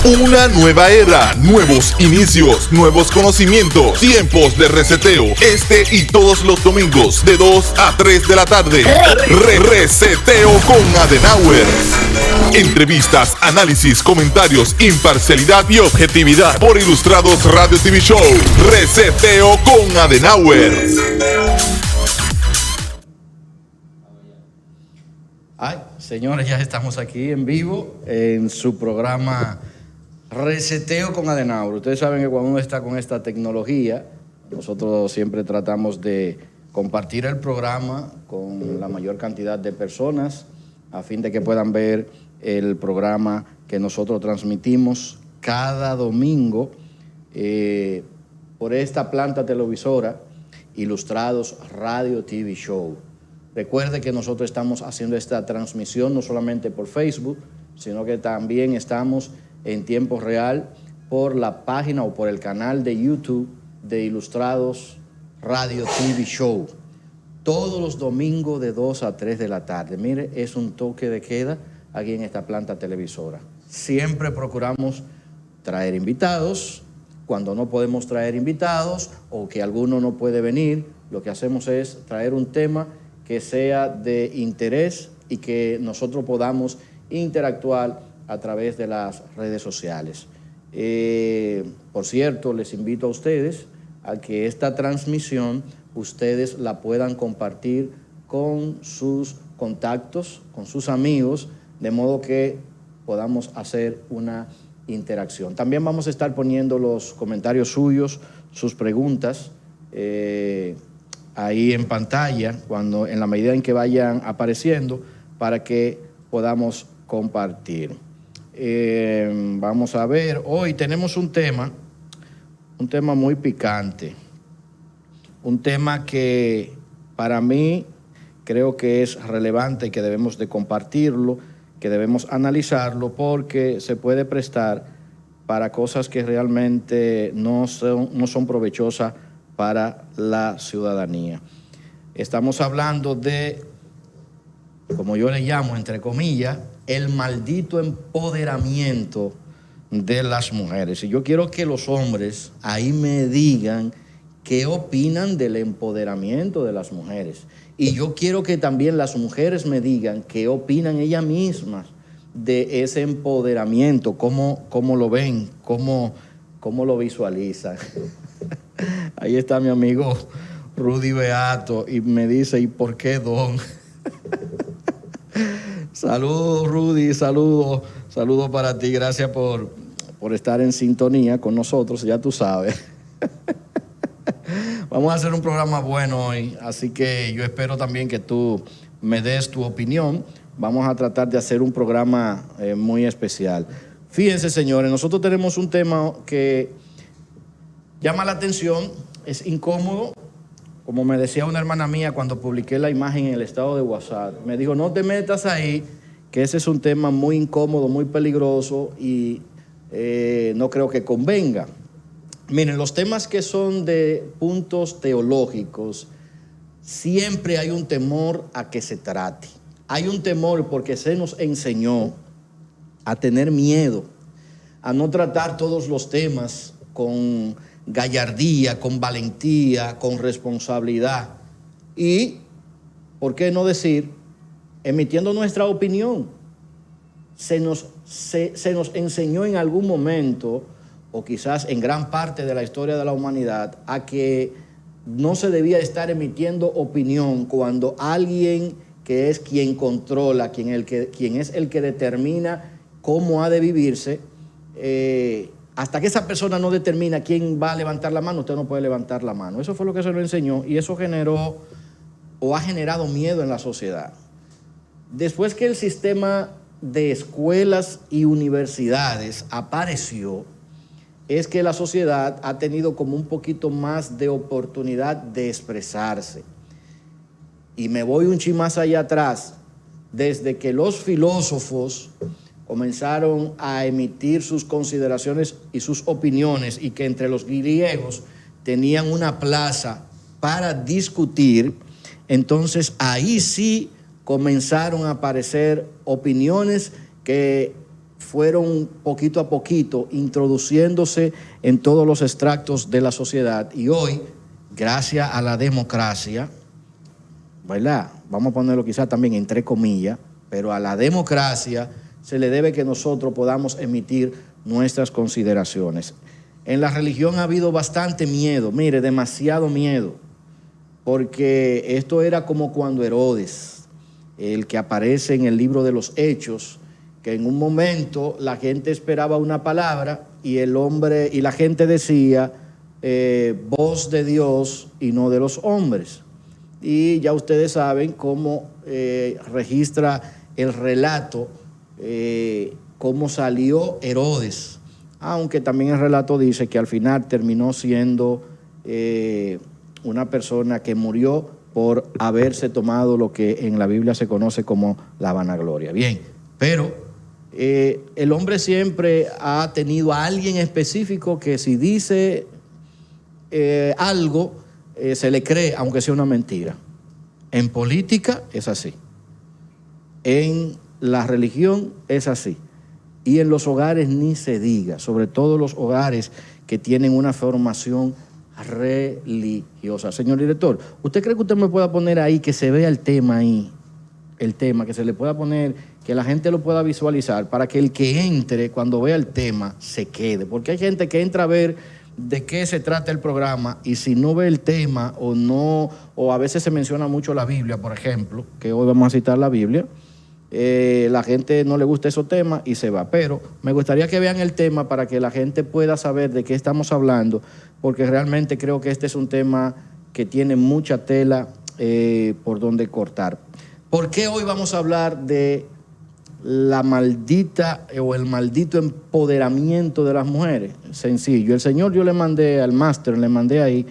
Una nueva era, nuevos inicios, nuevos conocimientos, tiempos de reseteo. Este y todos los domingos de 2 a 3 de la tarde. Reseteo con Adenauer. Entrevistas, análisis, comentarios, imparcialidad y objetividad por Ilustrados Radio TV Show. Reseteo con Adenauer. Ay, señores, ya estamos aquí en vivo en su programa Reseteo con Adenauer. Ustedes saben que cuando uno está con esta tecnología, nosotros siempre tratamos de compartir el programa con la mayor cantidad de personas a fin de que puedan ver el programa que nosotros transmitimos cada domingo por esta planta televisora Ilustrados Radio TV Show. Recuerde que nosotros estamos haciendo esta transmisión no solamente por Facebook, sino que también estamos en tiempo real por la página o por el canal de YouTube de Ilustrados Radio TV Show. Todos los domingos de 2 a 3 de la tarde. Mire, es un toque de queda aquí en esta planta televisora. Siempre procuramos traer invitados. Cuando no podemos traer invitados o que alguno no puede venir, lo que hacemos es traer un tema que sea de interés y que nosotros podamos interactuar a través de las redes sociales. Por cierto, les invito a ustedes a que esta transmisión ustedes la puedan compartir con sus contactos, con sus amigos, de modo que podamos hacer una interacción. También vamos a estar poniendo los comentarios suyos, sus preguntas, ahí en pantalla, en la medida en que vayan apareciendo, para que podamos compartir. Vamos a ver, hoy tenemos un tema muy picante, un tema que para mí creo que es relevante y que debemos de compartirlo, que debemos analizarlo, porque se puede prestar para cosas que realmente no son provechosas para la ciudadanía. Estamos hablando de, como yo le llamo, entre comillas, el maldito empoderamiento de las mujeres. Y yo quiero que los hombres ahí me digan qué opinan del empoderamiento de las mujeres. Y yo quiero que también las mujeres me digan qué opinan ellas mismas de ese empoderamiento, cómo lo ven, cómo lo visualizan. Ahí está mi amigo Rudy Beato y me dice, ¿y por qué don? Saludos, Rudy, saludos para ti. Gracias por estar en sintonía con nosotros, ya tú sabes. Vamos a hacer un programa bueno hoy, así que yo espero también que tú me des tu opinión. Vamos a tratar de hacer un programa muy especial. Fíjense, señores, nosotros tenemos un tema que llama la atención, es incómodo. Como me decía una hermana mía cuando publiqué la imagen en el estado de WhatsApp, me dijo, no te metas ahí, que ese es un tema muy incómodo, muy peligroso y no creo que convenga. Miren, los temas que son de puntos teológicos, siempre hay un temor a que se trate. Hay un temor porque se nos enseñó a tener miedo, a no tratar todos los temas con gallardía, con valentía, con responsabilidad y, ¿por qué no decir, emitiendo nuestra opinión? Se nos enseñó en algún momento, o quizás en gran parte de la historia de la humanidad, a que no se debía estar emitiendo opinión cuando alguien que es quien controla, quien es el que determina cómo ha de vivirse, hasta que esa persona no determina quién va a levantar la mano, usted no puede levantar la mano. Eso fue lo que se lo enseñó y eso generó o ha generado miedo en la sociedad. Después que el sistema de escuelas y universidades apareció, es que la sociedad ha tenido como un poquito más de oportunidad de expresarse. Y me voy un chin más allá atrás, desde que los filósofos comenzaron a emitir sus consideraciones y sus opiniones, y que entre los griegos tenían una plaza para discutir, entonces ahí sí comenzaron a aparecer opiniones que fueron poquito a poquito introduciéndose en todos los extractos de la sociedad y hoy, gracias a la democracia, ¿verdad? Vamos a ponerlo quizás también entre comillas, pero a la democracia se le debe que nosotros podamos emitir nuestras consideraciones. En la religión ha habido bastante miedo, mire, demasiado miedo, porque esto era como cuando Herodes, el que aparece en el libro de los Hechos, que en un momento la gente esperaba una palabra y el hombre y la gente decía voz de Dios y no de los hombres. Y ya ustedes saben cómo registra el relato, cómo salió Herodes, aunque también el relato dice que al final terminó siendo una persona que murió por haberse tomado lo que en la Biblia se conoce como la vanagloria. Bien, pero el hombre siempre ha tenido a alguien específico que si dice algo, se le cree, aunque sea una mentira. En política es así. En la religión es así. Y en los hogares ni se diga, sobre todo los hogares que tienen una formación religiosa. Señor director, ¿usted cree que usted me pueda poner ahí, que se vea el tema ahí? El tema, que se le pueda poner, que la gente lo pueda visualizar, para que el que entre, cuando vea el tema, se quede. Porque hay gente que entra a ver de qué se trata el programa y si no ve el tema o no, o a veces se menciona mucho la Biblia, por ejemplo, que hoy vamos a citar la Biblia, la gente no le gusta esos temas y se va. Pero me gustaría que vean el tema para que la gente pueda saber de qué estamos hablando, porque realmente creo que este es un tema que tiene mucha tela por donde cortar. ¿Por qué hoy vamos a hablar de la maldita o el maldito empoderamiento de las mujeres? Sencillo. El Señor, yo le mandé al máster, le mandé ahí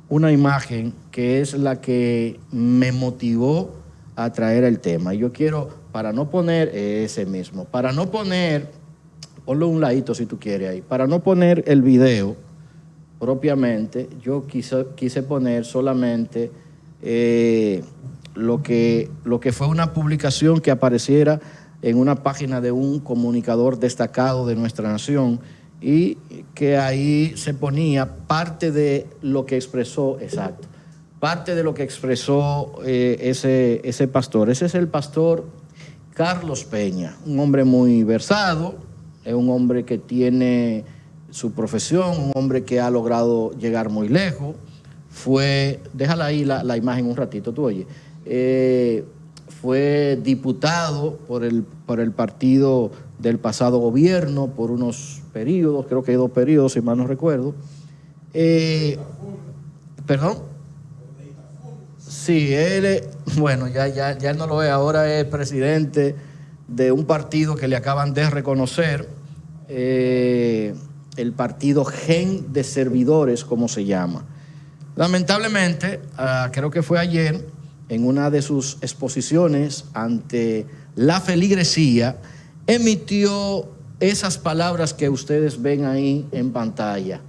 una imagen que es la que me motivó a traer el tema. Y yo quiero, para no poner ese mismo, para no poner, ponlo un ladito si tú quieres ahí, para no poner el video propiamente, yo quise poner solamente lo que fue una publicación que apareciera en una página de un comunicador destacado de nuestra nación y que ahí se ponía parte de lo que expresó, exacto, parte de lo que expresó ese pastor. Ese es el pastor Carlos Peña, un hombre muy versado, es un hombre que tiene su profesión, un hombre que ha logrado llegar muy lejos. Déjala ahí la imagen un ratito, tú oye. Fue diputado por el partido del pasado gobierno por unos periodos, creo que hay 2 periodos, si mal no recuerdo. ¿Perdón? Sí, él, bueno, ya él no lo ve, ahora es presidente de un partido que le acaban de reconocer, el partido Gen de Servidores, como se llama. Lamentablemente, creo que fue ayer, en una de sus exposiciones ante la feligresía, emitió esas palabras que ustedes ven ahí en pantalla.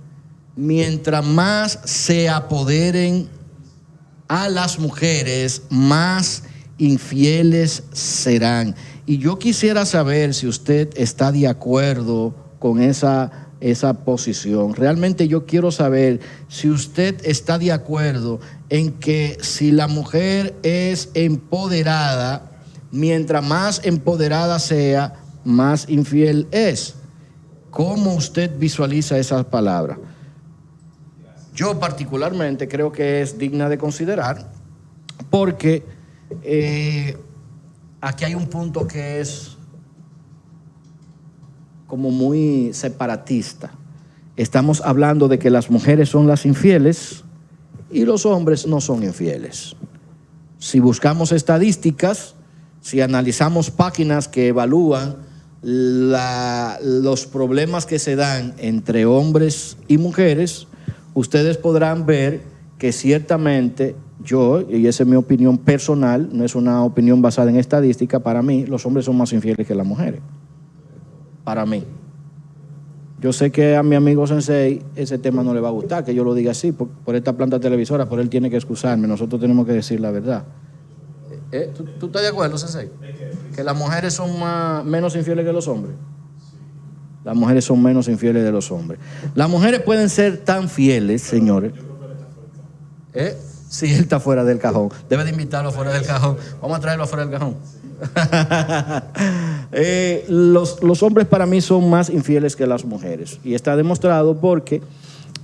Mientras más se apoderen a las mujeres, más infieles serán. Y yo quisiera saber si usted está de acuerdo con esa posición. Realmente yo quiero saber si usted está de acuerdo en que si la mujer es empoderada, mientras más empoderada sea, más infiel es. ¿Cómo usted visualiza esas palabras? Yo particularmente creo que es digna de considerar, porque aquí hay un punto que es como muy separatista. Estamos hablando de que las mujeres son las infieles y los hombres no son infieles. Si buscamos estadísticas, si analizamos páginas que evalúan los problemas que se dan entre hombres y mujeres, ustedes podrán ver que ciertamente yo, y esa es mi opinión personal, no es una opinión basada en estadística, para mí los hombres son más infieles que las mujeres. Para mí. Yo sé que a mi amigo Sensei ese tema no le va a gustar, que yo lo diga así, por esta planta televisora, pero él tiene que excusarme, nosotros tenemos que decir la verdad. ¿Tú estás de acuerdo, Sensei? Que las mujeres son menos infieles que los hombres. Las mujeres son menos infieles de los hombres. Las mujeres pueden ser tan fieles, señores. Sí, él está fuera del cajón. Debe de invitarlo fuera del cajón. Vamos a traerlo fuera del cajón. Los hombres para mí son más infieles que las mujeres. Y está demostrado porque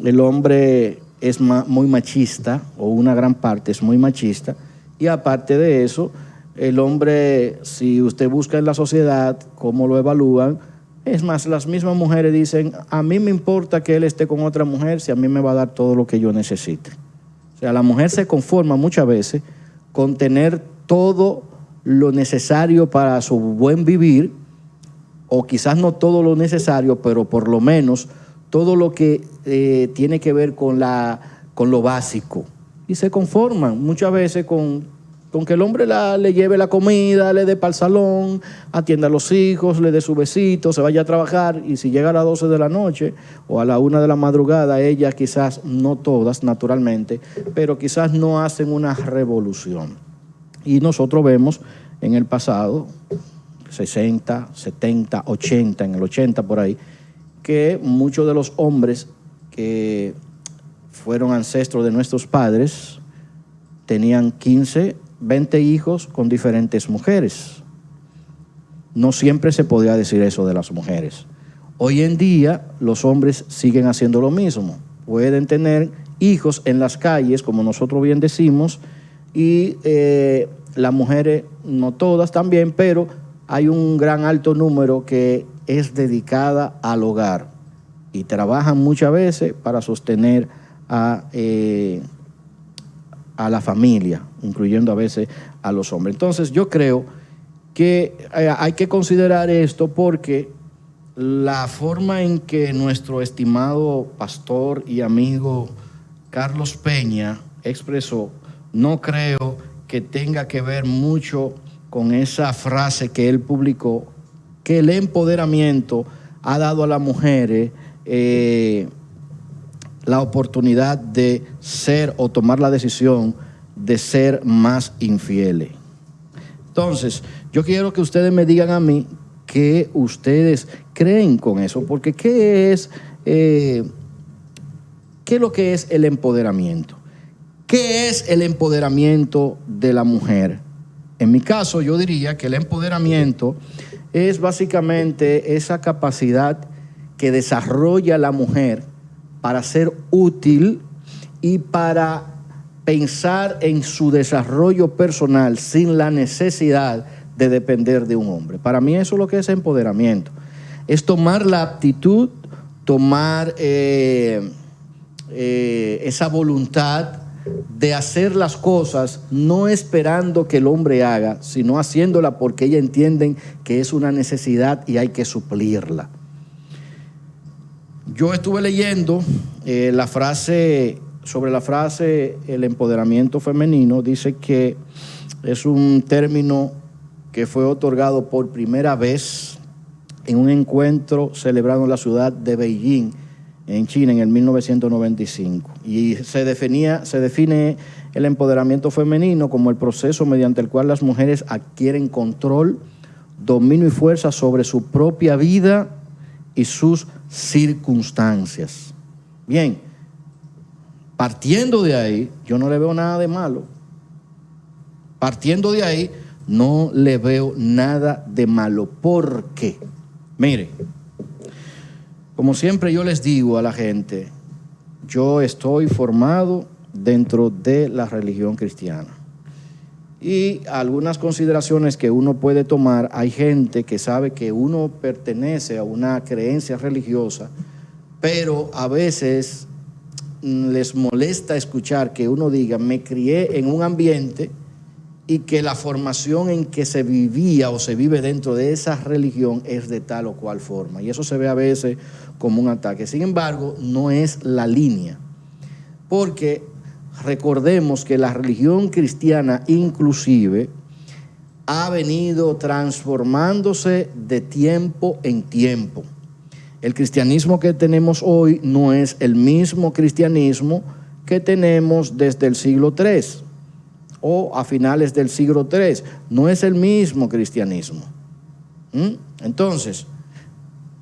el hombre es muy machista, o una gran parte es muy machista. Y aparte de eso, el hombre, si usted busca en la sociedad cómo lo evalúan, es más, las mismas mujeres dicen, a mí me importa que él esté con otra mujer si a mí me va a dar todo lo que yo necesite. O sea, la mujer se conforma muchas veces con tener todo lo necesario para su buen vivir, o quizás no todo lo necesario, pero por lo menos todo lo que tiene que ver con lo básico. Y se conforman muchas veces con que el hombre le lleve la comida, le dé para el salón, atienda a los hijos, le dé su besito, se vaya a trabajar, y si llega a las 12 de la noche o a la 1 de la madrugada, ellas quizás, no todas naturalmente, pero quizás no hacen una revolución. Y nosotros vemos en el pasado, 60, 70, 80, en el 80 por ahí, que muchos de los hombres que fueron ancestros de nuestros padres tenían 15, 20 hijos con diferentes mujeres. No siempre se podía decir eso de las mujeres. Hoy en día los hombres siguen haciendo lo mismo. Pueden tener hijos en las calles, como nosotros bien decimos, y las mujeres, no todas también, pero hay un gran alto número que es dedicada al hogar y trabajan muchas veces para sostener a la familia, incluyendo a veces a los hombres. Entonces yo creo que hay que considerar esto, porque la forma en que nuestro estimado pastor y amigo Carlos Peña expresó, no creo que tenga que ver mucho con esa frase que él publicó, que el empoderamiento ha dado a las mujeres la oportunidad de ser, o tomar la decisión de ser más infieles. Entonces, yo quiero que ustedes me digan a mí qué ustedes creen con eso, porque ¿qué es lo que es el empoderamiento? ¿Qué es el empoderamiento de la mujer? En mi caso, yo diría que el empoderamiento es básicamente esa capacidad que desarrolla la mujer para ser útil y para pensar en su desarrollo personal sin la necesidad de depender de un hombre. Para mí eso es lo que es empoderamiento. Es tomar la aptitud, tomar esa voluntad de hacer las cosas no esperando que el hombre haga, sino haciéndola porque ellas entienden que es una necesidad y hay que suplirla. Yo estuve leyendo sobre la frase el empoderamiento femenino. Dice que es un término que fue otorgado por primera vez en un encuentro celebrado en la ciudad de Beijing, en China, en el 1995. Y se define el empoderamiento femenino como el proceso mediante el cual las mujeres adquieren control, dominio y fuerza sobre su propia vida y sus circunstancias. Bien, partiendo de ahí, yo no le veo nada de malo. Partiendo de ahí, no le veo nada de malo. ¿Por qué? Mire, como siempre yo les digo a la gente, yo estoy formado dentro de la religión cristiana. Y algunas consideraciones que uno puede tomar, hay gente que sabe que uno pertenece a una creencia religiosa, pero a veces les molesta escuchar que uno diga, me crié en un ambiente, y que la formación en que se vivía o se vive dentro de esa religión es de tal o cual forma. Y eso se ve a veces como un ataque. Sin embargo, no es la línea. Porque recordemos que la religión cristiana inclusive ha venido transformándose de tiempo en tiempo. El cristianismo que tenemos hoy no es el mismo cristianismo que tenemos desde el siglo III. O a finales del siglo III, no es el mismo cristianismo. Entonces,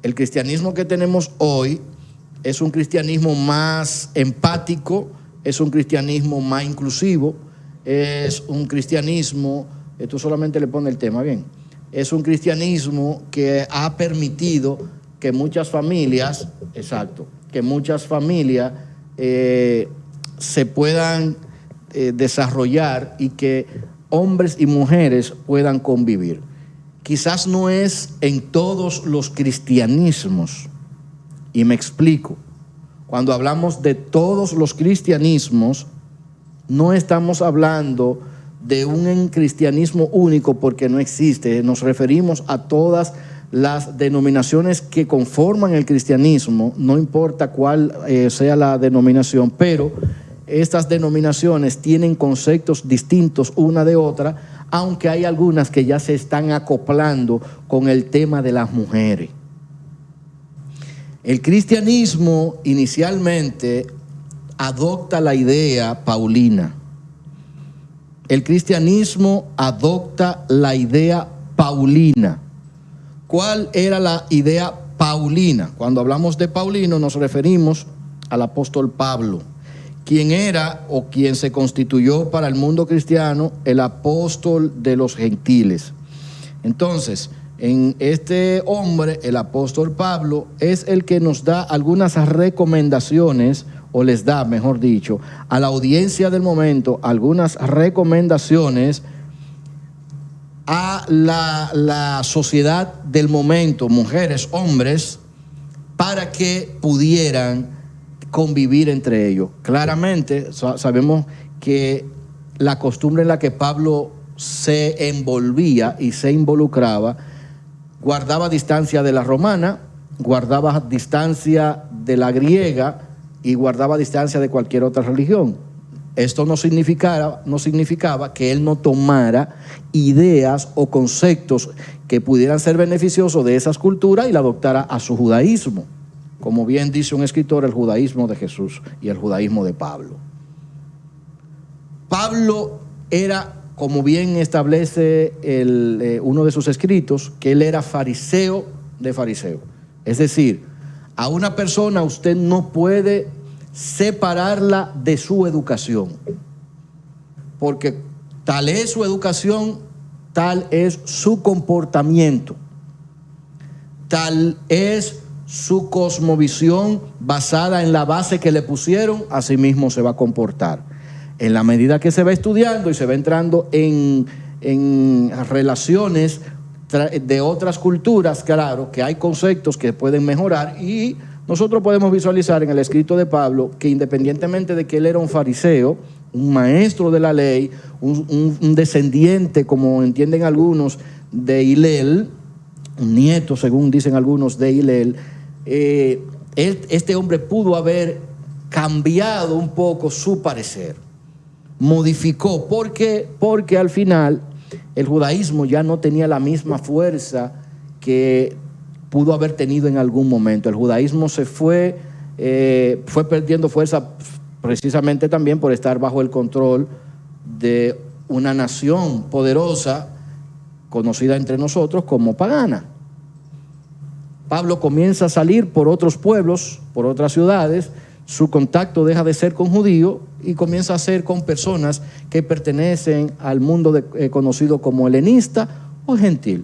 El cristianismo que tenemos hoy es un cristianismo más empático, es un cristianismo más inclusivo, es un cristianismo, tú solamente le pones el tema, bien, es un cristianismo que ha permitido que muchas familias, que muchas familias se puedan desarrollar y que hombres y mujeres puedan convivir. Quizás no es en todos los cristianismos, y me explico. Cuando hablamos de todos los cristianismos, no estamos hablando de un cristianismo único porque no existe. Nos referimos a todas las denominaciones que conforman el cristianismo, no importa cuál sea la denominación, pero estas denominaciones tienen conceptos distintos una de otra, aunque hay algunas que ya se están acoplando con el tema de las mujeres. El cristianismo inicialmente adopta la idea paulina. El cristianismo adopta la idea paulina. ¿Cuál era la idea paulina? Cuando hablamos de Paulino nos referimos al apóstol Pablo, quien era o quien se constituyó para el mundo cristiano el apóstol de los gentiles. Entonces, en este hombre, el apóstol Pablo, es el que nos da algunas recomendaciones, o les da, mejor dicho, a la audiencia del momento, algunas recomendaciones a la sociedad del momento, mujeres, hombres, para que pudieran convivir entre ellos. Claramente sabemos que la costumbre en la que Pablo se envolvía y se involucraba, guardaba distancia de la romana, guardaba distancia de la griega y guardaba distancia de cualquier otra religión. Esto no significaba que él no tomara ideas o conceptos que pudieran ser beneficiosos de esas culturas y la adoptara a su judaísmo. Como bien dice un escritor, el judaísmo de Jesús y el judaísmo de Pablo. Pablo era, como bien establece uno de sus escritos, que él era fariseo de fariseo. Es decir, a una persona usted no puede separarla de su educación, porque tal es su educación, tal es su comportamiento, tal es su cosmovisión basada en la base que le pusieron, así mismo se va a comportar. En la medida que se va estudiando y se va entrando en relaciones de otras culturas, claro que hay conceptos que pueden mejorar, y nosotros podemos visualizar en el escrito de Pablo que independientemente de que él era un fariseo, un maestro de la ley, un descendiente, como entienden algunos, de Hilel, un nieto, según dicen algunos, de Hilel, este hombre pudo haber cambiado un poco su parecer, modificó. ¿Por qué? Porque al final el judaísmo ya no tenía la misma fuerza que pudo haber tenido en algún momento. El judaísmo se fue perdiendo fuerza precisamente también por estar bajo el control de una nación poderosa conocida entre nosotros como pagana. Pablo comienza a salir por otros pueblos, por otras ciudades. Su contacto deja de ser con judíos y comienza a ser con personas que pertenecen al mundo conocido como helenista o gentil.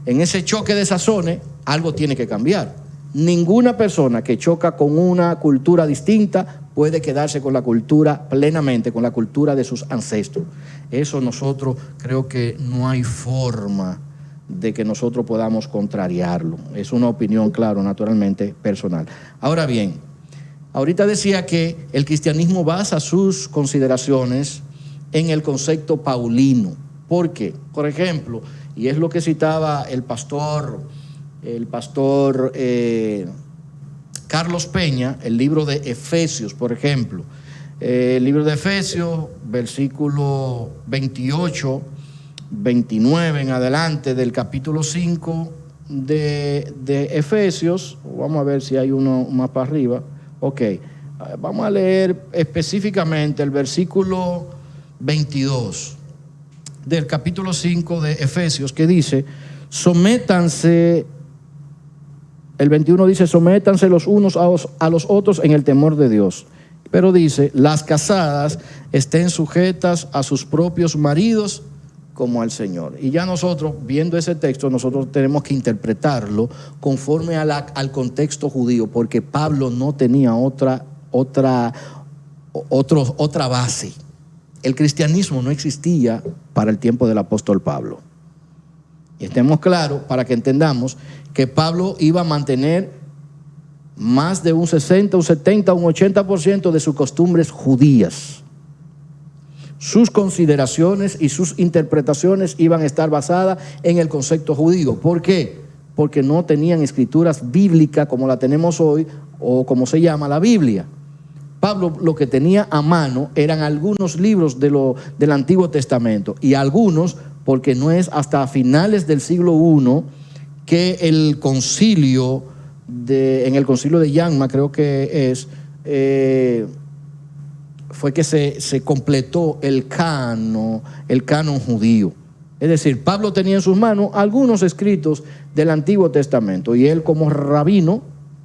En ese choque de sazones, algo tiene que cambiar. Ninguna persona que choca con una cultura distinta puede quedarse con la cultura plenamente, con la cultura de sus ancestros. Eso nosotros creo que no hay forma de que nosotros podamos contrariarlo. Es una opinión, claro, naturalmente personal. Ahora bien, ahorita decía que el cristianismo basa sus consideraciones en el concepto paulino. ¿Por qué? Por ejemplo, y es lo que citaba el pastor Carlos Peña, el libro de Efesios, por ejemplo. El libro de Efesios, versículo 28, 29 en adelante del capítulo 5 de Efesios. Vamos a ver si hay uno más para arriba. Ok, vamos a leer específicamente el versículo 22 del capítulo 5 de Efesios, que dice: sométanse, el 21 dice, sométanse los unos a los otros en el temor de Dios. Pero dice, las casadas estén sujetas a sus propios maridos como al Señor. Y ya nosotros, viendo ese texto, nosotros tenemos que interpretarlo conforme al contexto judío, porque Pablo no tenía otra base. El cristianismo no existía para el tiempo del apóstol Pablo. Y estemos claros para que entendamos que Pablo iba a mantener más de un 60, un 70, un 80% de sus costumbres judías. Sus consideraciones y sus interpretaciones iban a estar basadas en el concepto judío. ¿Por qué? Porque no tenían escrituras bíblicas como la tenemos hoy, o como se llama la Biblia. Pablo lo que tenía a mano eran algunos libros del Antiguo Testamento, y algunos, porque no es hasta finales del siglo I que en el concilio de Yanma, creo que es, fue que se completó el canon judío. Es decir, Pablo tenía en sus manos algunos escritos del Antiguo Testamento, y él, como rabino,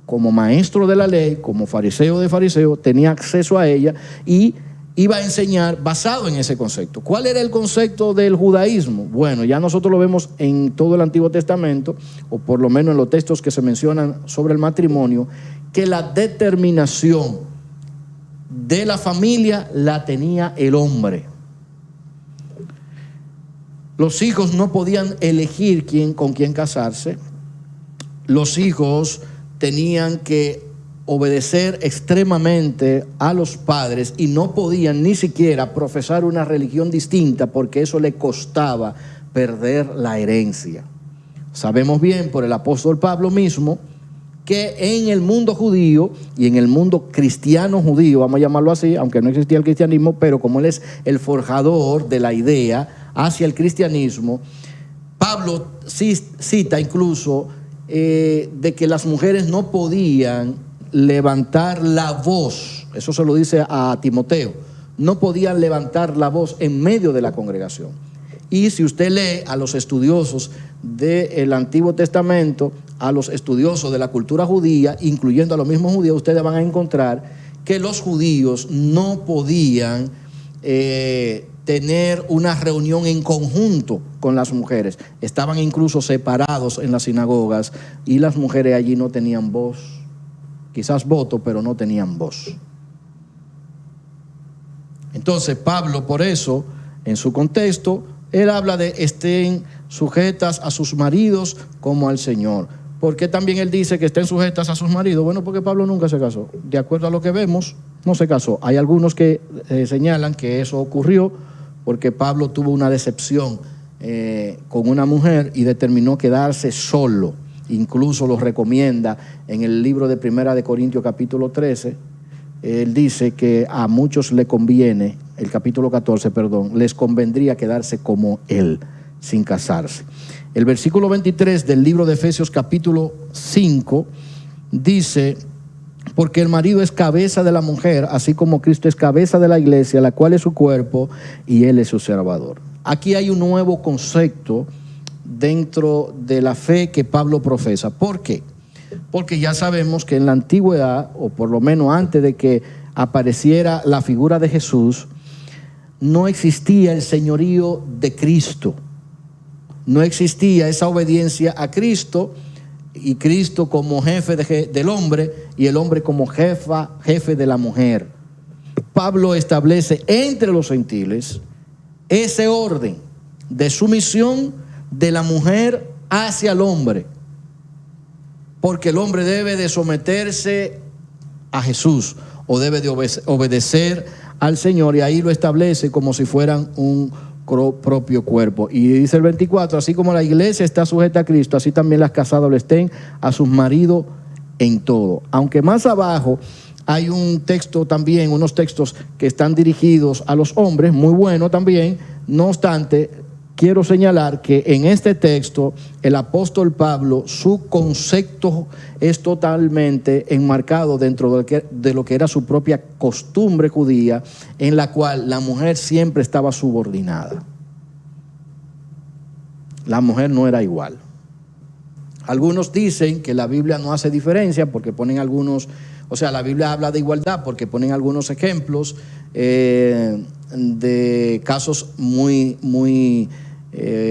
como maestro de la ley, como fariseo de fariseos, tenía acceso a ella y iba a enseñar basado en ese concepto. ¿Cuál era el concepto del judaísmo? Bueno, ya nosotros lo vemos en todo el Antiguo Testamento, o por lo menos en los textos que se mencionan sobre el matrimonio, que la determinación de la familia la tenía el hombre. Los hijos no podían elegir con quién casarse. Los hijos tenían que obedecer extremadamente a los padres y no podían ni siquiera profesar una religión distinta, porque eso le costaba perder la herencia. Sabemos bien por el apóstol Pablo mismo que en el mundo judío y en el mundo cristiano judío, vamos a llamarlo así, aunque no existía el cristianismo, pero como él es el forjador de la idea hacia el cristianismo, Pablo cita incluso de que las mujeres no podían levantar la voz. Eso se lo dice a Timoteo. No podían levantar la voz en medio de la congregación. Y si usted lee a los estudiosos del Antiguo Testamento, a los estudiosos de la cultura judía, incluyendo a los mismos judíos, ustedes van a encontrar que los judíos no podían tener una reunión en conjunto con las mujeres. Estaban incluso separados en las sinagogas, y las mujeres allí no tenían voz. Quizás voto, pero no tenían voz. Entonces Pablo, por eso, en su contexto, él habla de estén sujetas a sus maridos como al Señor. ¿Por qué también él dice que estén sujetas a sus maridos? Bueno, porque Pablo nunca se casó. De acuerdo a lo que vemos, no se casó. Hay algunos que señalan que eso ocurrió porque Pablo tuvo una decepción con una mujer y determinó quedarse solo. Incluso lo recomienda en el libro de Primera de Corintios capítulo 13. Él dice que a muchos le conviene, el capítulo 14, perdón, les convendría quedarse como él, sin casarse. El versículo 23 del libro de Efesios capítulo 5 dice: porque el marido es cabeza de la mujer, así como Cristo es cabeza de la iglesia, la cual es su cuerpo, y él es su salvador. Aquí hay un nuevo concepto dentro de la fe que Pablo profesa. ¿Por qué? Porque ya sabemos que en la antigüedad, o por lo menos antes de que apareciera la figura de Jesús, no existía el señorío de Cristo. No existía esa obediencia a Cristo, y Cristo como jefe del hombre y el hombre como jefe de la mujer. Pablo establece entre los gentiles ese orden de sumisión de la mujer hacia el hombre, porque el hombre debe de someterse a Jesús, o debe de obedecer al Señor, y ahí lo establece como si fueran un propio cuerpo. Y dice el 24: así como la iglesia está sujeta a Cristo, así también las casadas lo estén a sus maridos en todo. Aunque más abajo hay un texto también, unos textos que están dirigidos a los hombres, muy bueno también. No obstante, quiero señalar que en este texto el apóstol Pablo, su concepto es totalmente enmarcado dentro de lo que era su propia costumbre judía, en la cual la mujer siempre estaba subordinada. La mujer no era igual. Algunos dicen que la Biblia no hace diferencia porque ponen algunos, o sea, la Biblia habla de igualdad porque ponen algunos ejemplos de casos muy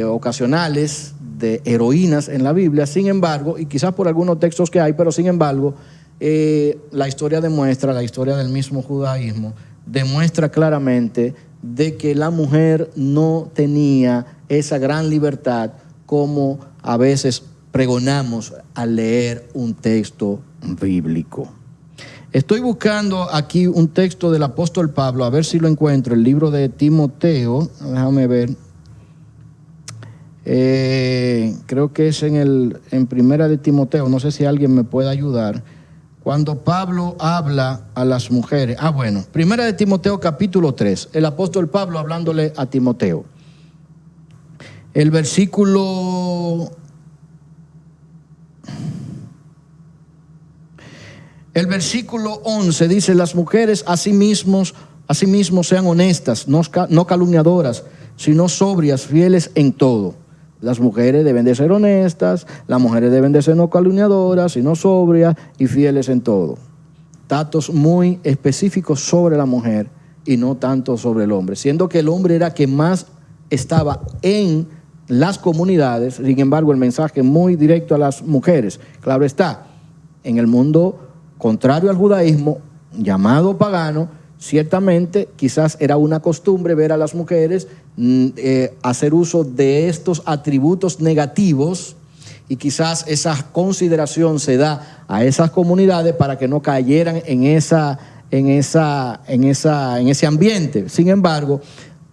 ocasionales de heroínas en la Biblia. Sin embargo, y quizás por algunos textos que hay, pero sin embargo, la historia del mismo judaísmo demuestra claramente de que la mujer no tenía esa gran libertad como a veces pregonamos al leer un texto bíblico. Estoy buscando aquí un texto del apóstol Pablo, a ver si lo encuentro, el libro de Timoteo, déjame ver. Creo que es en Primera de Timoteo, no sé si alguien me puede ayudar. Cuando Pablo habla a las mujeres, Primera de Timoteo capítulo 3, el apóstol Pablo hablándole a Timoteo. El versículo 11 dice: las mujeres asimismo sean honestas, no calumniadoras, sino sobrias, fieles en todo. Las mujeres deben de ser honestas, las mujeres deben de ser no calumniadoras, sino sobrias y fieles en todo. Datos muy específicos sobre la mujer y no tanto sobre el hombre, siendo que el hombre era quien más estaba en las comunidades. Sin embargo, el mensaje muy directo a las mujeres, claro está, en el mundo contrario al judaísmo, llamado pagano, ciertamente quizás era una costumbre ver a las mujeres hacer uso de estos atributos negativos, y quizás esa consideración se da a esas comunidades para que no cayeran en ese ambiente. Sin embargo,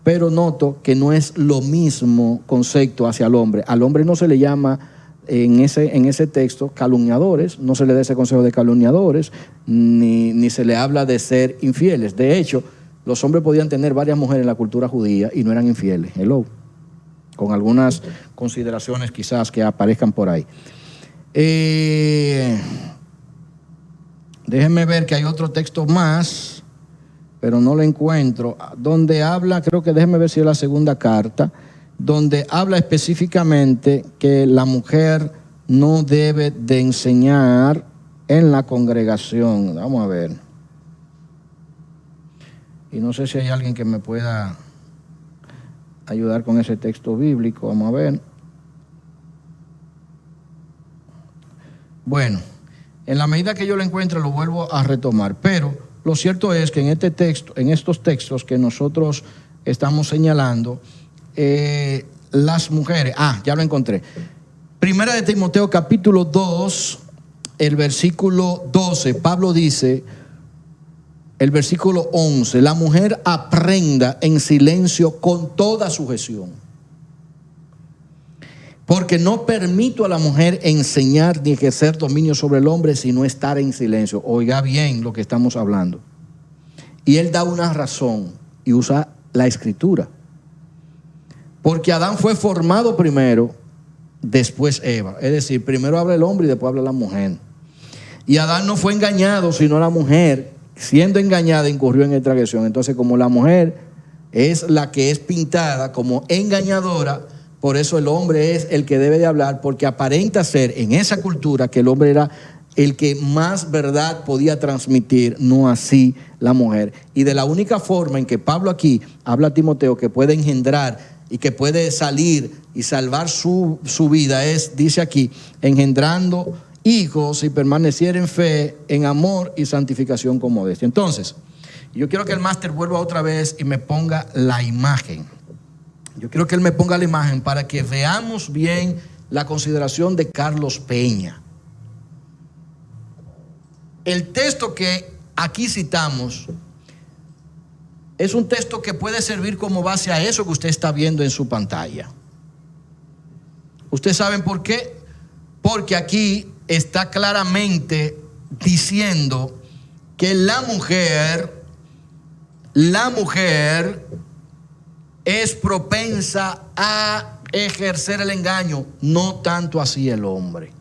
pero noto que no es lo mismo concepto hacia el hombre. Al hombre no se le llama en ese texto calumniadores, no se le da ese consejo de calumniadores, ni se le habla de ser infieles. De hecho, los hombres podían tener varias mujeres en la cultura judía y no eran infieles. Hello. Con algunas consideraciones quizás que aparezcan por ahí. Déjenme ver que hay otro texto más, pero no lo encuentro, donde habla, creo que déjenme ver si es la segunda carta, donde habla específicamente que la mujer no debe de enseñar en la congregación. Vamos a ver. Y no sé si hay alguien que me pueda ayudar con ese texto bíblico. Vamos a ver. Bueno, en la medida que yo lo encuentre lo vuelvo a retomar, pero lo cierto es que en este texto, en estos textos que nosotros estamos señalando, las mujeres, ya lo encontré. Primera de Timoteo capítulo 2, el versículo 12, Pablo dice, el versículo 11, la mujer aprenda en silencio con toda sujeción, porque no permito a la mujer enseñar ni ejercer dominio sobre el hombre, sino estar en silencio. Oiga bien lo que estamos hablando. Y él da una razón y usa la escritura. Porque Adán fue formado primero, después Eva. Es decir, primero habla el hombre y después habla la mujer. Y Adán no fue engañado, sino la mujer, siendo engañada, incurrió en transgresión. Entonces, como la mujer es la que es pintada como engañadora, por eso el hombre es el que debe de hablar, porque aparenta ser en esa cultura que el hombre era el que más verdad podía transmitir, no así la mujer. Y de la única forma en que Pablo aquí habla a Timoteo que puede engendrar y que puede salir y salvar su vida es, dice aquí, engendrando hijos y permanecer en fe, en amor y santificación con modestia. Entonces, yo quiero que el máster vuelva otra vez y me ponga la imagen. Yo quiero que él me ponga la imagen para que veamos bien la consideración de Carlos Peña. El texto que aquí citamos es un texto que puede servir como base a eso que usted está viendo en su pantalla. ¿Ustedes saben por qué? Porque aquí está claramente diciendo que la mujer es propensa a ejercer el engaño, no tanto así el hombre.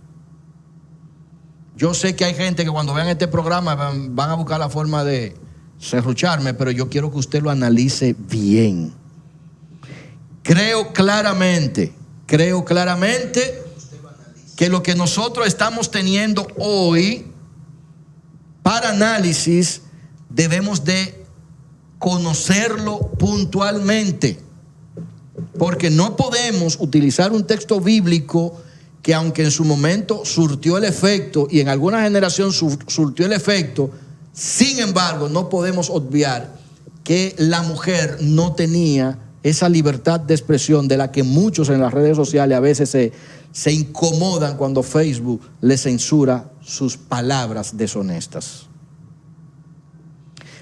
Yo sé que hay gente que cuando vean este programa van a buscar la forma de serrucharme, pero yo quiero que usted lo analice bien. Creo claramente que lo que nosotros estamos teniendo hoy para análisis debemos de conocerlo puntualmente, porque no podemos utilizar un texto bíblico que, aunque en su momento surtió el efecto y en alguna generación surtió el efecto, sin embargo no podemos obviar que la mujer no tenía esa libertad de expresión de la que muchos en las redes sociales a veces se incomodan cuando Facebook les censura sus palabras deshonestas.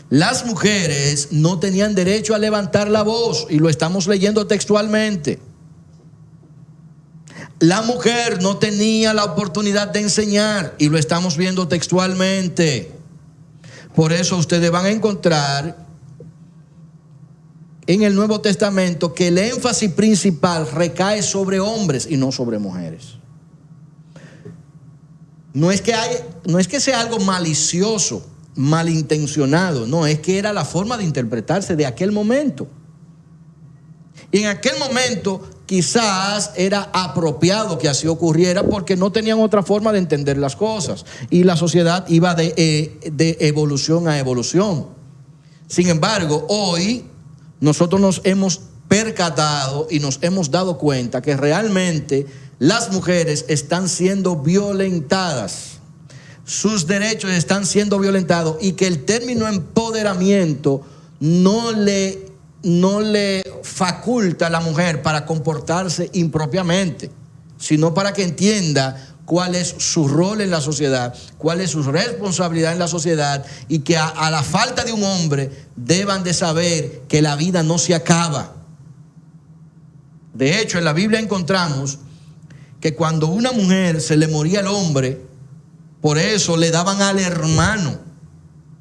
Las mujeres no tenían derecho a levantar la voz, y lo estamos leyendo textualmente. La mujer no tenía la oportunidad de enseñar, y lo estamos viendo textualmente. Por eso ustedes van a encontrar en el Nuevo Testamento que el énfasis principal recae sobre hombres y no sobre mujeres. No es que sea algo malicioso, malintencionado, no, es que era la forma de interpretarse de aquel momento. Y en aquel momento quizás era apropiado que así ocurriera porque no tenían otra forma de entender las cosas y la sociedad iba de evolución a evolución. Sin embargo, hoy nosotros nos hemos percatado y nos hemos dado cuenta que realmente las mujeres están siendo violentadas. Sus derechos están siendo violentados y que el término empoderamiento no le faculta a la mujer para comportarse impropiamente, sino para que entienda cuál es su rol en la sociedad, cuál es su responsabilidad en la sociedad, y que a la falta de un hombre deban de saber que la vida no se acaba. De hecho, en la Biblia encontramos que cuando una mujer se le moría el hombre, por eso le daban al hermano.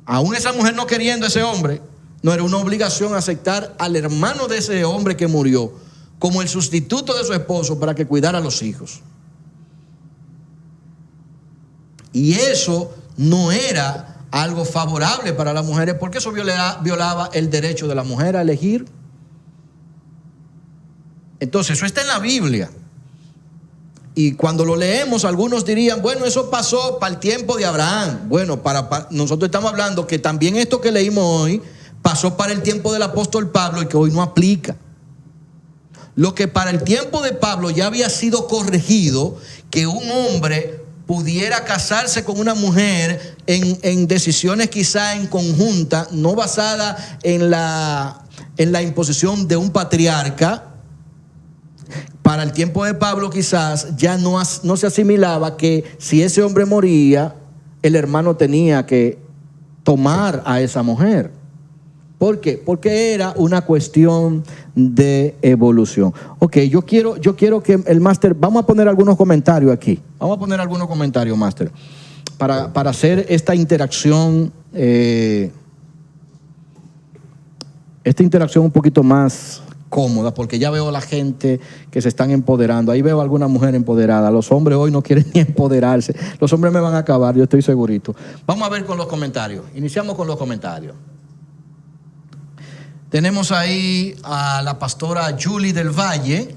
Aún esa mujer no queriendo ese hombre, no era una obligación aceptar al hermano de ese hombre que murió como el sustituto de su esposo para que cuidara a los hijos. Y eso no era algo favorable para las mujeres, porque eso violaba el derecho de la mujer a elegir. Entonces, eso está en la Biblia. Y cuando lo leemos, algunos dirían, bueno, eso pasó para el tiempo de Abraham. Bueno, para nosotros estamos hablando que también esto que leímos hoy pasó para el tiempo del apóstol Pablo y que hoy no aplica. Lo que para el tiempo de Pablo ya había sido corregido, que un hombre pudiera casarse con una mujer en decisiones quizá en conjunta, no basada en la imposición de un patriarca. Para el tiempo de Pablo quizás ya no se asimilaba que si ese hombre moría, el hermano tenía que tomar a esa mujer. ¿Por qué? Porque era una cuestión de evolución. Ok, yo quiero que el máster, vamos a poner algunos comentarios aquí. Vamos a poner algunos comentarios, máster, para hacer esta interacción un poquito más cómoda, porque ya veo a la gente que se están empoderando. Ahí veo a alguna mujer empoderada. Los hombres hoy no quieren ni empoderarse. Los hombres me van a acabar, yo estoy segurito. Vamos a ver con los comentarios. Iniciamos con los comentarios. Tenemos ahí a la pastora Julie del Valle,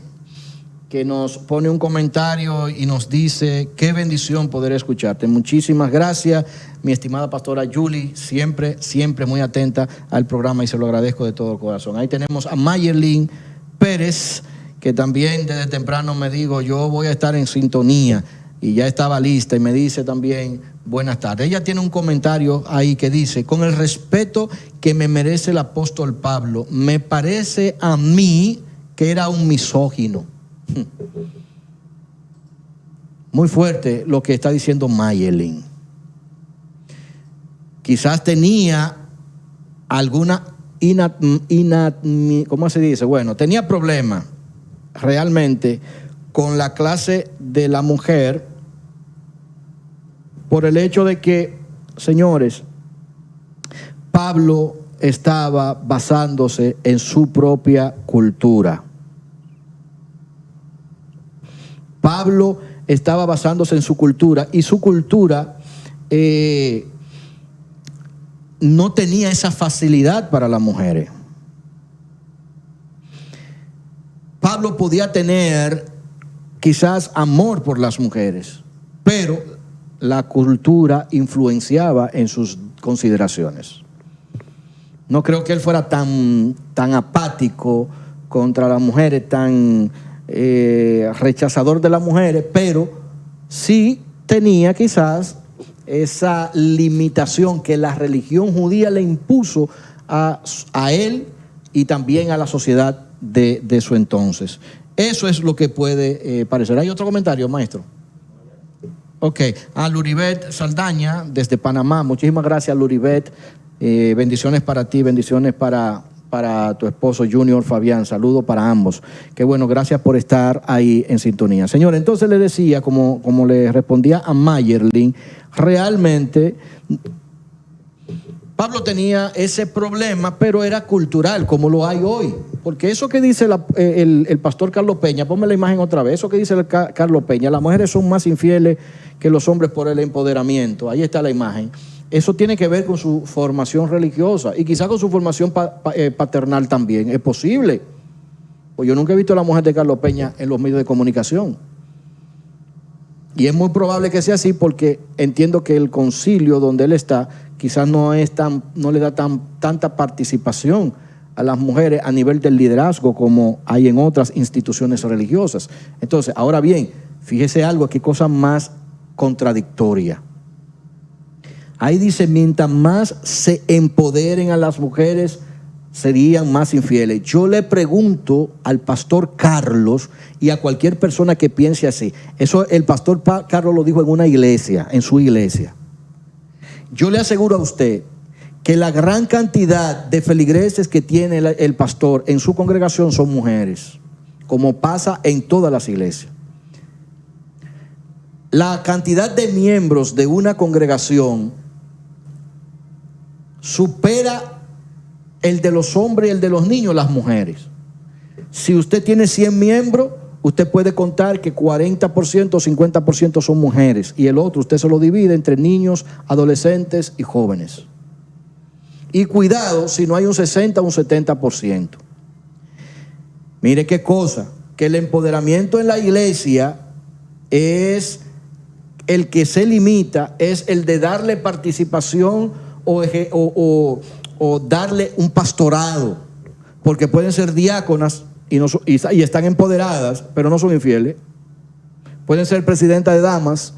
que nos pone un comentario y nos dice: qué bendición poder escucharte. Muchísimas gracias, mi estimada pastora Julie, siempre muy atenta al programa y se lo agradezco de todo corazón. Ahí tenemos a Mayerlin Pérez, que también desde temprano me dijo, yo voy a estar en sintonía, y ya estaba lista, y me dice también buenas tardes. Ella tiene un comentario ahí que dice: con el respeto que me merece el apóstol Pablo, me parece a mí que era un misógino. Muy fuerte lo que está diciendo Mayelin. Quizás tenía alguna ¿cómo se dice? Bueno, tenía problemas realmente con la clase de la mujer por el hecho de que, señores, Pablo estaba basándose en su propia cultura. Pablo estaba basándose en su cultura, y su cultura no tenía esa facilidad para las mujeres. Pablo podía tener quizás amor por las mujeres, pero la cultura influenciaba en sus consideraciones. No creo que él fuera tan apático contra las mujeres, tan rechazador de las mujeres, pero sí tenía quizás esa limitación que la religión judía le impuso a él y también a la sociedad de su entonces. Eso es lo que puede parecer. ¿Hay otro comentario, maestro? Ok. A Luribet Saldaña, desde Panamá. Muchísimas gracias, Luribet. Bendiciones para ti, bendiciones para tu esposo Junior Fabián. Saludos para ambos. Qué bueno, gracias por estar ahí en sintonía. Señor, entonces le decía, como le respondía a Mayerlin, realmente Pablo tenía ese problema, pero era cultural, como lo hay hoy. Porque eso que dice el pastor Carlos Peña, ponme la imagen otra vez, eso que dice Carlos Peña, las mujeres son más infieles que los hombres por el empoderamiento. Ahí está la imagen. Eso tiene que ver con su formación religiosa y quizás con su formación paternal también. Es posible. Pues yo nunca he visto a la mujer de Carlos Peña en los medios de comunicación. Y es muy probable que sea así porque entiendo que el concilio donde él está quizás no le da tanta participación a las mujeres a nivel del liderazgo como hay en otras instituciones religiosas. Entonces, ahora bien, fíjese algo, qué cosa más contradictoria. Ahí dice, mientras más se empoderen a las mujeres, serían más infieles. Yo le pregunto al pastor Carlos y a cualquier persona que piense así. Eso el pastor Carlos lo dijo en una iglesia, en su iglesia. Yo le aseguro a usted que la gran cantidad de feligreses que tiene el pastor en su congregación son mujeres, como pasa en todas las iglesias. La cantidad de miembros de una congregación supera el de los hombres y el de los niños, las mujeres. Si usted tiene 100 miembros, usted puede contar que 40% o 50% son mujeres y el otro usted se lo divide entre niños, adolescentes y jóvenes. Y cuidado si no hay un 60 o un 70%. Mire qué cosa, que el empoderamiento en la iglesia es el que se limita, es el de darle participación o darle un pastorado, porque pueden ser diáconas y están empoderadas, pero no son infieles. Pueden ser presidentas de damas,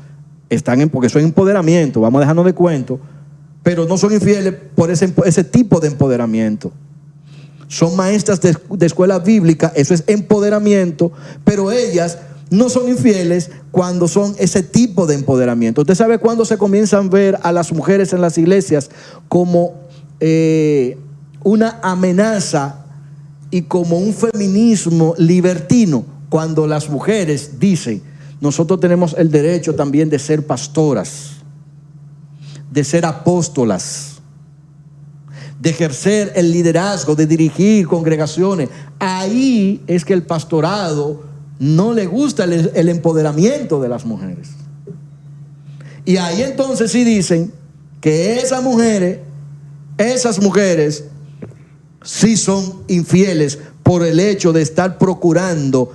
porque son empoderamiento, vamos a dejarnos de cuento, pero no son infieles por ese tipo de empoderamiento. Son maestras de escuela bíblica, eso es empoderamiento, pero ellas no son infieles cuando son ese tipo de empoderamiento. ¿Usted sabe cuándo se comienzan a ver a las mujeres en las iglesias como una amenaza y como un feminismo libertino? Cuando las mujeres dicen, nosotros tenemos el derecho también de ser pastoras, de ser apóstolas, de ejercer el liderazgo, de dirigir congregaciones. Ahí es que el pastorado no le gusta el empoderamiento de las mujeres. Y ahí entonces sí dicen que esas mujeres sí son infieles por el hecho de estar procurando,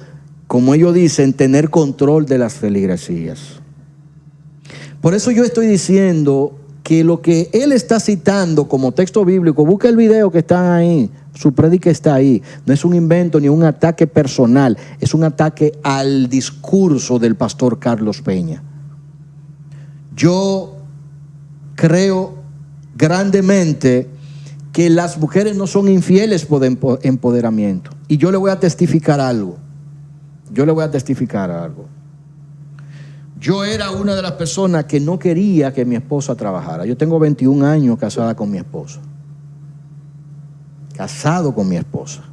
como ellos dicen, tener control de las feligresías. Por eso yo estoy diciendo que lo que él está citando como texto bíblico, busca el video que está ahí, su prédica está ahí, no es un invento ni un ataque personal, es un ataque al discurso del pastor Carlos Peña. Yo creo grandemente que las mujeres no son infieles por empoderamiento. Y yo le voy a testificar algo. Yo era una de las personas que no quería que mi esposa trabajara. Yo tengo 21 años casada con mi esposa. Casado con mi esposa.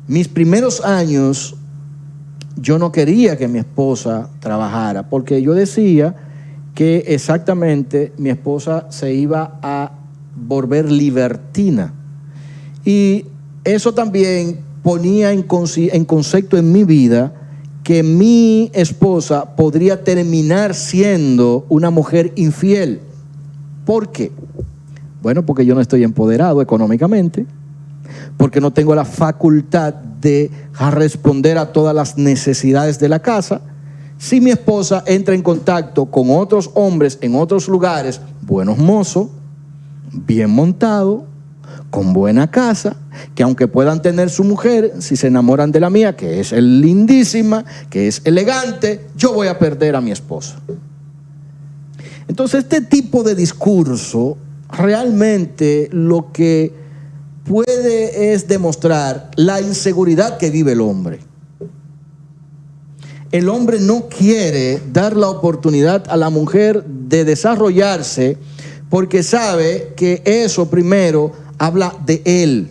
Mis primeros años yo no quería que mi esposa trabajara porque yo decía que exactamente mi esposa se iba a volver libertina. Y eso también ponía en concepto en mi vida que mi esposa podría terminar siendo una mujer infiel. ¿Por qué? Bueno, porque yo no estoy empoderado económicamente, porque no tengo la facultad de responder a todas las necesidades de la casa. Si mi esposa entra en contacto con otros hombres en otros lugares, buenos mozos, bien montados, con buena casa, que aunque puedan tener su mujer, si se enamoran de la mía, que es lindísima, que es elegante, yo voy a perder a mi esposa. Entonces, este tipo de discurso realmente lo que puede es demostrar la inseguridad que vive el hombre. El hombre no quiere dar la oportunidad a la mujer de desarrollarse porque sabe que eso primero habla de él,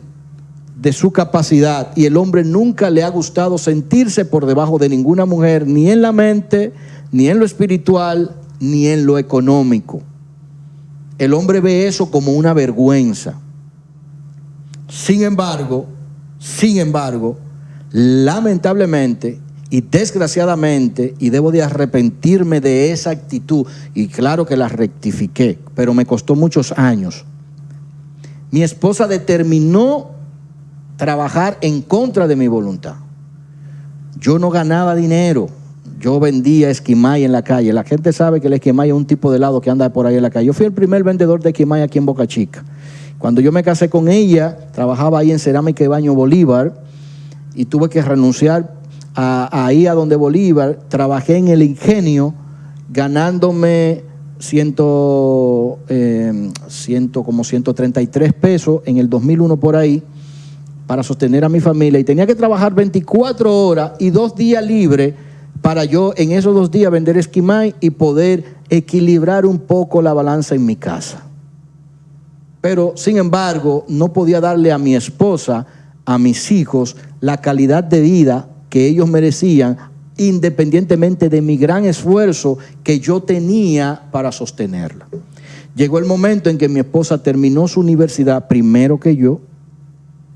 de su capacidad, y el hombre nunca le ha gustado sentirse por debajo de ninguna mujer, ni en la mente, ni en lo espiritual, ni en lo económico. El hombre ve eso como una vergüenza. Sin embargo, lamentablemente y desgraciadamente, y debo de arrepentirme de esa actitud, y claro que la rectifiqué, pero me costó muchos años. Mi esposa determinó trabajar en contra de mi voluntad. Yo no ganaba dinero. Yo vendía esquimay en la calle. La gente sabe que el esquimay es un tipo de helado que anda por ahí en la calle. Yo fui el primer vendedor de esquimay aquí en Boca Chica. Cuando yo me casé con ella, trabajaba ahí en Cerámica y Baño Bolívar y tuve que renunciar ahí a donde Bolívar. Trabajé en el ingenio ganándome como 133 pesos en el 2001 por ahí para sostener a mi familia, y tenía que trabajar 24 horas y 2 días libres para yo en esos 2 días vender esquimay y poder equilibrar un poco la balanza en mi casa. Pero sin embargo no podía darle a mi esposa, a mis hijos, la calidad de vida que ellos merecían, independientemente de mi gran esfuerzo que yo tenía para sostenerla. Llegó el momento en que mi esposa terminó su universidad primero que yo,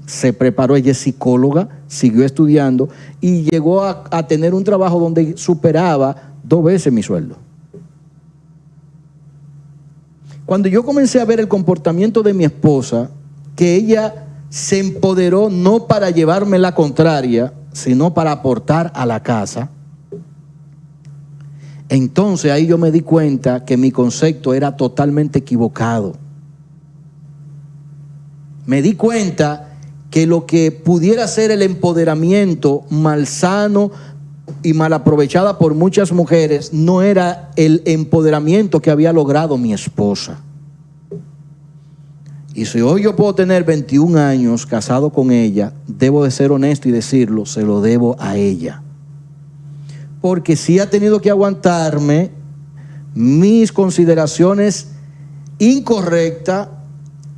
se preparó, ella es psicóloga, siguió estudiando y llegó a tener un trabajo donde superaba 2 veces mi sueldo. Cuando yo comencé a ver el comportamiento de mi esposa, que ella se empoderó no para llevarme la contraria, sino para aportar a la casa, entonces ahí yo me di cuenta que mi concepto era totalmente equivocado. Me di cuenta que lo que pudiera ser el empoderamiento malsano y mal aprovechada por muchas mujeres no era el empoderamiento que había logrado mi esposa. Y si hoy yo puedo tener 21 años casado con ella, debo de ser honesto y decirlo, se lo debo a ella. Porque sí ha tenido que aguantarme mis consideraciones incorrectas,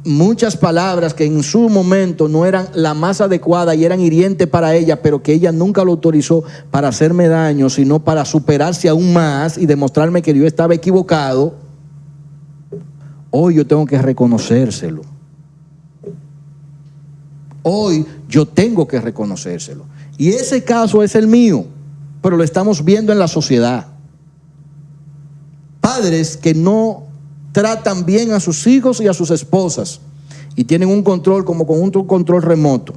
muchas palabras que en su momento no eran la más adecuada y eran hirientes para ella, pero que ella nunca lo autorizó para hacerme daño, sino para superarse aún más y demostrarme que yo estaba equivocado. Hoy yo tengo que reconocérselo. Hoy yo tengo que reconocérselo. Y ese caso es el mío, pero lo estamos viendo en la sociedad. Padres que no tratan bien a sus hijos y a sus esposas y tienen un control como con un control remoto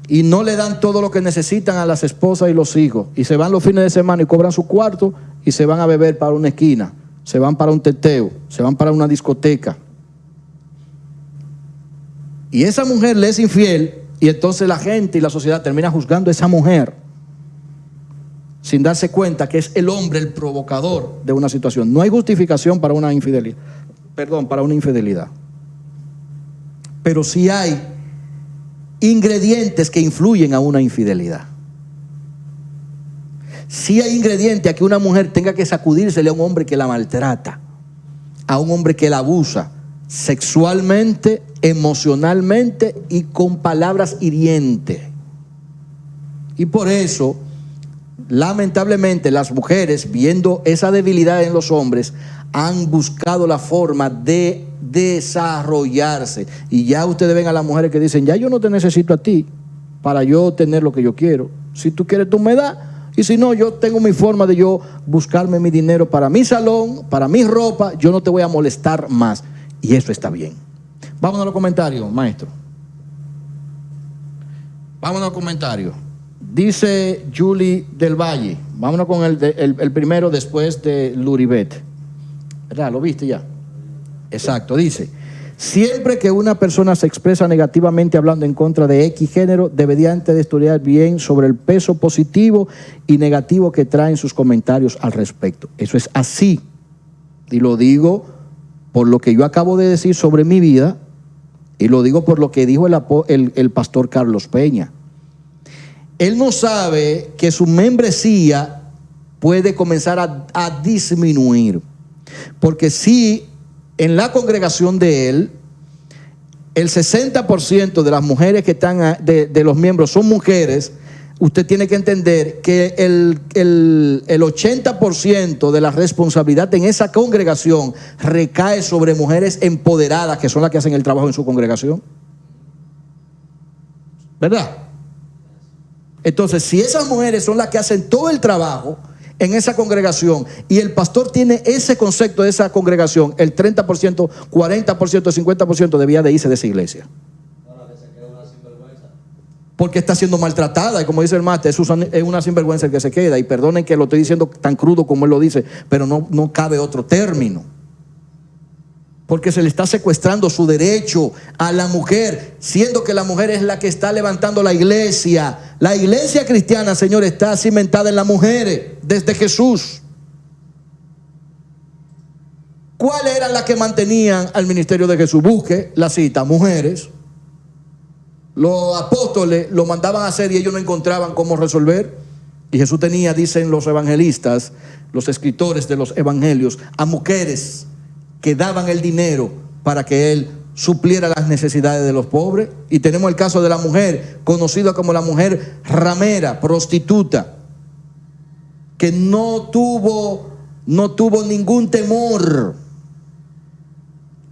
y no le dan todo lo que necesitan a las esposas y los hijos, y se van los fines de semana y cobran su cuarto y se van a beber para una esquina, se van para un teteo, se van para una discoteca, y esa mujer le es infiel, y entonces la gente y la sociedad termina juzgando a esa mujer sin darse cuenta que es el hombre el provocador de una situación. No hay justificación para una infidelidad, para una infidelidad. Pero sí hay ingredientes que influyen a una infidelidad. Sí hay ingredientes a que una mujer tenga que sacudírsele a un hombre que la maltrata, a un hombre que la abusa sexualmente, emocionalmente y con palabras hirientes. Y por eso, lamentablemente, las mujeres, viendo esa debilidad en los hombres, han buscado la forma de desarrollarse. Y ya ustedes ven a las mujeres que dicen, ya yo no te necesito a ti para yo tener lo que yo quiero. Si tú quieres, tú me das. Y si no, yo tengo mi forma de yo buscarme mi dinero para mi salón, para mi ropa. Yo no te voy a molestar más. Y eso está bien. Vamos a los comentarios, maestro. Vámonos a comentarios. Dice Julie del Valle. Vámonos con el primero después de Luribet. ¿Verdad? ¿Lo viste ya? Exacto. Dice: siempre que una persona se expresa negativamente hablando en contra de X género, debería antes de estudiar bien sobre el peso positivo y negativo que traen sus comentarios al respecto. Eso es así. Y lo digo por lo que yo acabo de decir sobre mi vida, y lo digo por lo que dijo el pastor Carlos Peña. Él no sabe que su membresía puede comenzar a disminuir. Porque si en la congregación de él, el 60% de las mujeres que están, de los miembros son mujeres, usted tiene que entender que el 80% de la responsabilidad en esa congregación recae sobre mujeres empoderadas, que son las que hacen el trabajo en su congregación. ¿Verdad? Entonces, si esas mujeres son las que hacen todo el trabajo en esa congregación y el pastor tiene ese concepto de esa congregación, el 30%, 40%, 50% debía de irse de esa iglesia. Porque está siendo maltratada, y como dice el máster, es una sinvergüenza el que se queda. Y perdonen que lo estoy diciendo tan crudo como él lo dice, pero no cabe otro término. Porque se le está secuestrando su derecho a la mujer, siendo que la mujer es la que está levantando la iglesia. La iglesia cristiana, Señor, está cimentada en las mujeres desde Jesús. ¿Cuáles eran las que mantenían al ministerio de Jesús? Busque la cita: mujeres. Los apóstoles lo mandaban a hacer y ellos no encontraban cómo resolver. Y Jesús tenía, dicen los evangelistas, los escritores de los evangelios, a mujeres que daban el dinero para que él supliera las necesidades de los pobres. Y tenemos el caso de la mujer, conocida como la mujer ramera, prostituta, que no tuvo ningún temor.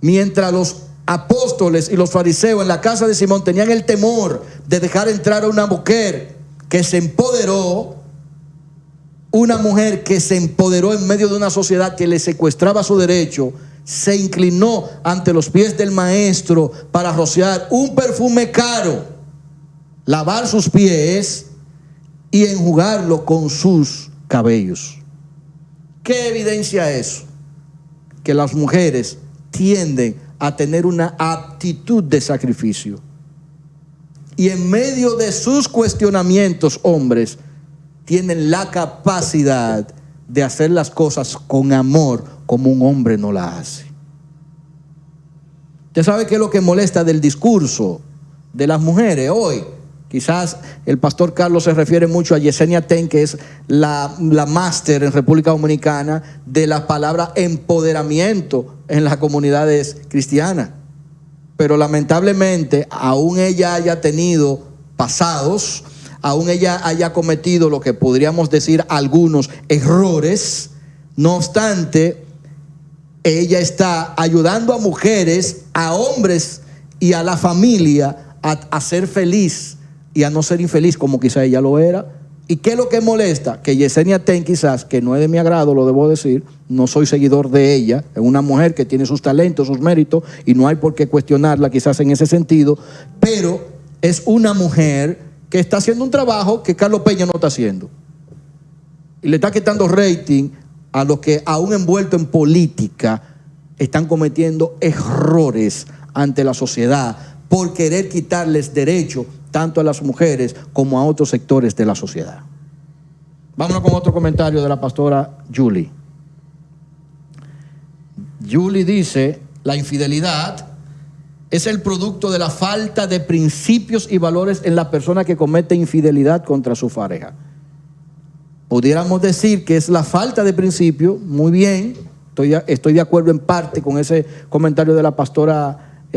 Mientras los apóstoles y los fariseos en la casa de Simón tenían el temor de dejar entrar a una mujer que se empoderó, una mujer que se empoderó en medio de una sociedad que le secuestraba su derecho, se inclinó ante los pies del maestro para rociar un perfume caro, lavar sus pies y enjugarlo con sus cabellos. ¿Qué evidencia eso? Que las mujeres tienden a tener una actitud de sacrificio. Y en medio de sus cuestionamientos, hombres tienen la capacidad de hacer las cosas con amor como un hombre no la hace. ¿Usted sabe qué es lo que molesta del discurso de las mujeres hoy? Quizás el pastor Carlos se refiere mucho a Yesenia Ten, que es la máster en República Dominicana de la palabra empoderamiento en las comunidades cristianas. Pero lamentablemente, aún ella haya tenido pasados, aún ella haya cometido lo que podríamos decir algunos errores, no obstante, ella está ayudando a mujeres, a hombres y a la familia a ser feliz y a no ser infeliz como quizá ella lo era. ¿Y qué es lo que molesta? Que Yesenia Ten, quizás, que no es de mi agrado, lo debo decir, no soy seguidor de ella, es una mujer que tiene sus talentos, sus méritos, y no hay por qué cuestionarla quizás en ese sentido, pero es una mujer que está haciendo un trabajo que Carlos Peña no está haciendo. Y le está quitando rating a los que, aún envueltos en política, están cometiendo errores ante la sociedad por querer quitarles derecho tanto a las mujeres como a otros sectores de la sociedad. Vámonos con otro comentario de la pastora Julie. Julie dice: la infidelidad es el producto de la falta de principios y valores en la persona que comete infidelidad contra su pareja. Pudiéramos decir que es la falta de principio. Muy bien, estoy de acuerdo en parte con ese comentario de la pastora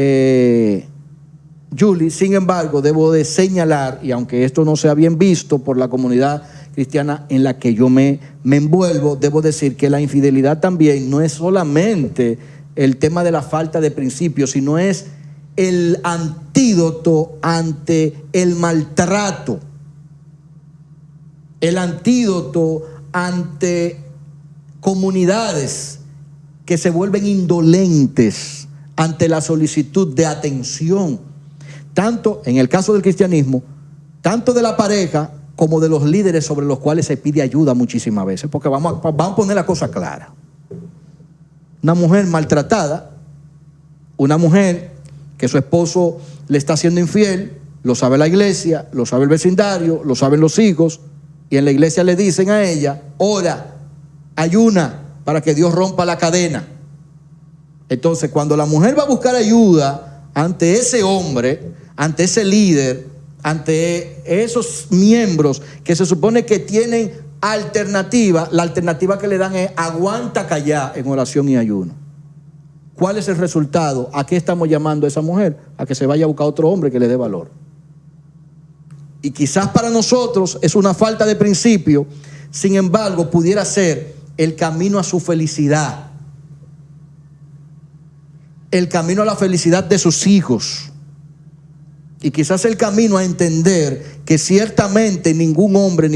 Julie. Sin embargo, debo de señalar, y aunque esto no sea bien visto por la comunidad cristiana en la que yo me envuelvo, debo decir que la infidelidad también no es solamente el tema de la falta de principios, sino es el antídoto ante el maltrato, el antídoto ante comunidades que se vuelven indolentes ante la solicitud de atención, tanto en el caso del cristianismo, tanto de la pareja como de los líderes sobre los cuales se pide ayuda muchísimas veces, porque vamos a poner la cosa clara. Una mujer maltratada, una mujer que su esposo le está siendo infiel, lo sabe la iglesia, lo sabe el vecindario, lo saben los hijos, y en la iglesia le dicen a ella: ora, ayuna para que Dios rompa la cadena. Entonces, cuando la mujer va a buscar ayuda ante ese hombre, ante ese líder, ante esos miembros que se supone que tienen alternativa, la alternativa que le dan es: aguanta callar en oración y ayuno. ¿Cuál es el resultado? ¿A qué estamos llamando a esa mujer? A que se vaya a buscar otro hombre que le dé valor. Y quizás para nosotros es una falta de principio, sin embargo, pudiera ser el camino a su felicidad, el camino a la felicidad de sus hijos, y quizás el camino a entender que ciertamente ningún hombre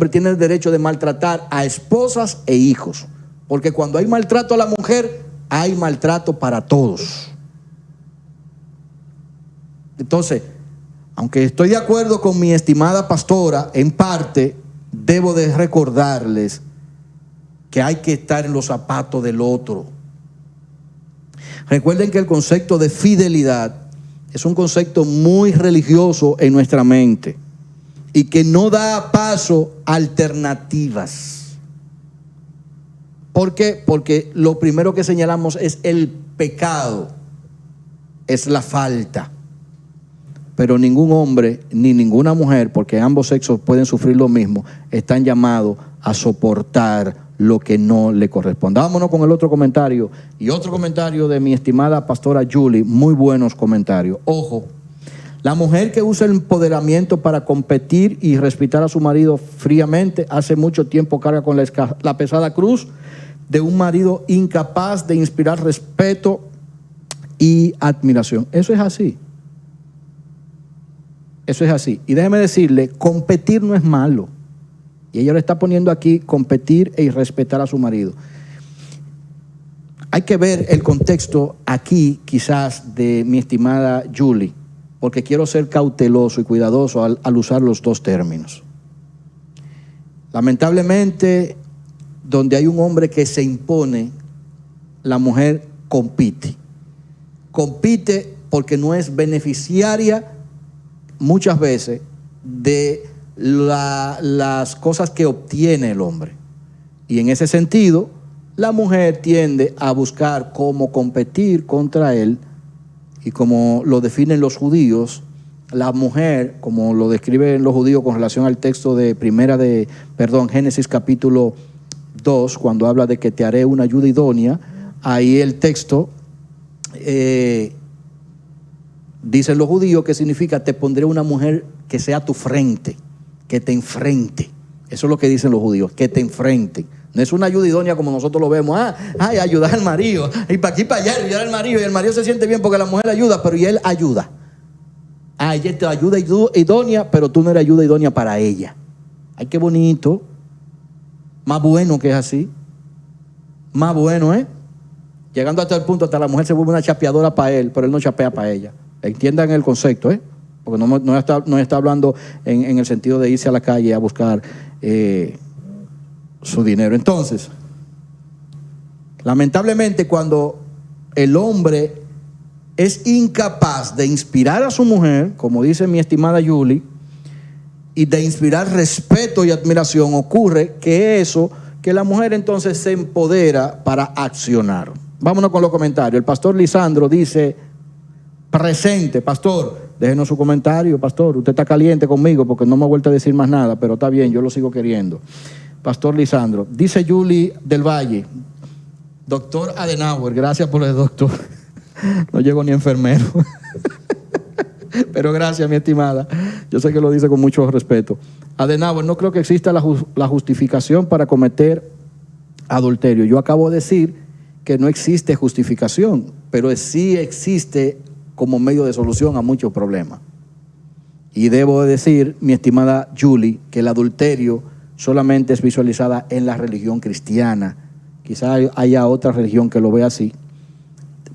tiene el derecho de maltratar a esposas e hijos, porque cuando hay maltrato a la mujer, hay maltrato para todos. Entonces, aunque estoy de acuerdo con mi estimada pastora, en parte debo de recordarles que hay que estar en los zapatos del otro. Recuerden que el concepto de fidelidad es un concepto muy religioso en nuestra mente y que no da paso a alternativas. ¿Por qué? Porque lo primero que señalamos es el pecado, es la falta. Pero ningún hombre ni ninguna mujer, porque ambos sexos pueden sufrir lo mismo, están llamados a soportar lo que no le corresponde. Vámonos con el otro comentario. Y otro comentario de mi estimada pastora Julie. Muy buenos comentarios. Ojo, la mujer que usa el empoderamiento para competir y respetar a su marido fríamente, hace mucho tiempo carga con la pesada cruz de un marido incapaz de inspirar respeto y admiración. Eso es así. Eso es así. Y déjeme decirle, competir no es malo. Y ella le está poniendo aquí competir y respetar a su marido. Hay que ver el contexto aquí, quizás, de mi estimada Julie, porque quiero ser cauteloso y cuidadoso al usar los dos términos. Lamentablemente, donde hay un hombre que se impone, la mujer compite. Compite porque no es beneficiaria muchas veces de las cosas que obtiene el hombre. Y en ese sentido, la mujer tiende a buscar cómo competir contra él, y como lo definen los judíos, la mujer, como lo describen los judíos con relación al texto de Génesis capítulo 2, cuando habla de que te haré una ayuda idónea, ahí el texto dicen los judíos que significa: te pondré una mujer que sea tu frente, que te enfrente. Eso es lo que dicen los judíos, que te enfrenten. No es una ayuda idónea como nosotros lo vemos. Ayudar al marido, y para aquí y para allá, ayudar al marido, y el marido se siente bien porque la mujer ayuda, pero y él ayuda. Ella te ayuda idónea, pero tú no eres ayuda idónea para ella. Ay, qué bonito. Más bueno que es así. Más bueno, llegando hasta el punto, hasta la mujer se vuelve una chapeadora para él, pero él no chapea para ella. Entiendan el concepto, porque no está hablando en el sentido de irse a la calle a buscar su dinero. Entonces, lamentablemente, cuando el hombre es incapaz de inspirar a su mujer, como dice mi estimada Julie, y de inspirar respeto y admiración, ocurre que la mujer entonces se empodera para accionar. Vámonos con los comentarios. El pastor Lisandro dice: presente. Pastor, déjenos su comentario. Pastor, usted está caliente conmigo porque no me ha vuelto a decir más nada, pero está bien, yo lo sigo queriendo. Pastor Lisandro. Dice Julie del Valle: doctor Adenauer, gracias por el doctor. No llego ni enfermero. Pero gracias, mi estimada. Yo sé que lo dice con mucho respeto. Adenauer: no creo que exista la justificación para cometer adulterio. Yo acabo de decir que no existe justificación, pero sí existe como medio de solución a muchos problemas. Y debo decir, mi estimada Julie, que el adulterio solamente es visualizada en la religión cristiana. Quizá haya otra religión que lo vea así,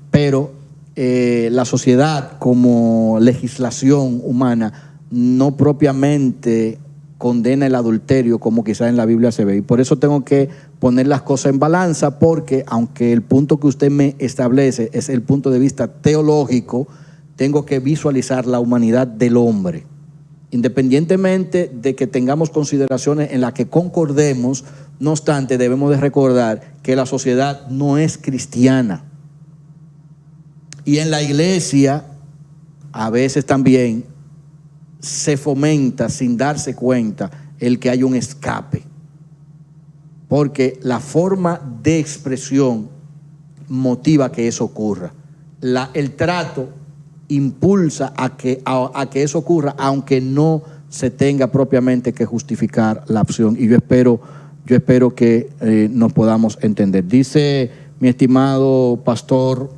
pero la sociedad como legislación humana no propiamente condena el adulterio como quizás en la Biblia se ve. Y por eso tengo que poner las cosas en balanza, porque aunque el punto que usted me establece es el punto de vista teológico, tengo que visualizar la humanidad del hombre. Independientemente de que tengamos consideraciones en las que concordemos, no obstante, debemos de recordar que la sociedad no es cristiana. Y en la iglesia, a veces también se fomenta sin darse cuenta el que hay un escape, porque la forma de expresión motiva que eso ocurra. El trato impulsa a que eso ocurra, aunque no se tenga propiamente que justificar la opción. Y yo espero que nos podamos entender. Dice mi estimado pastor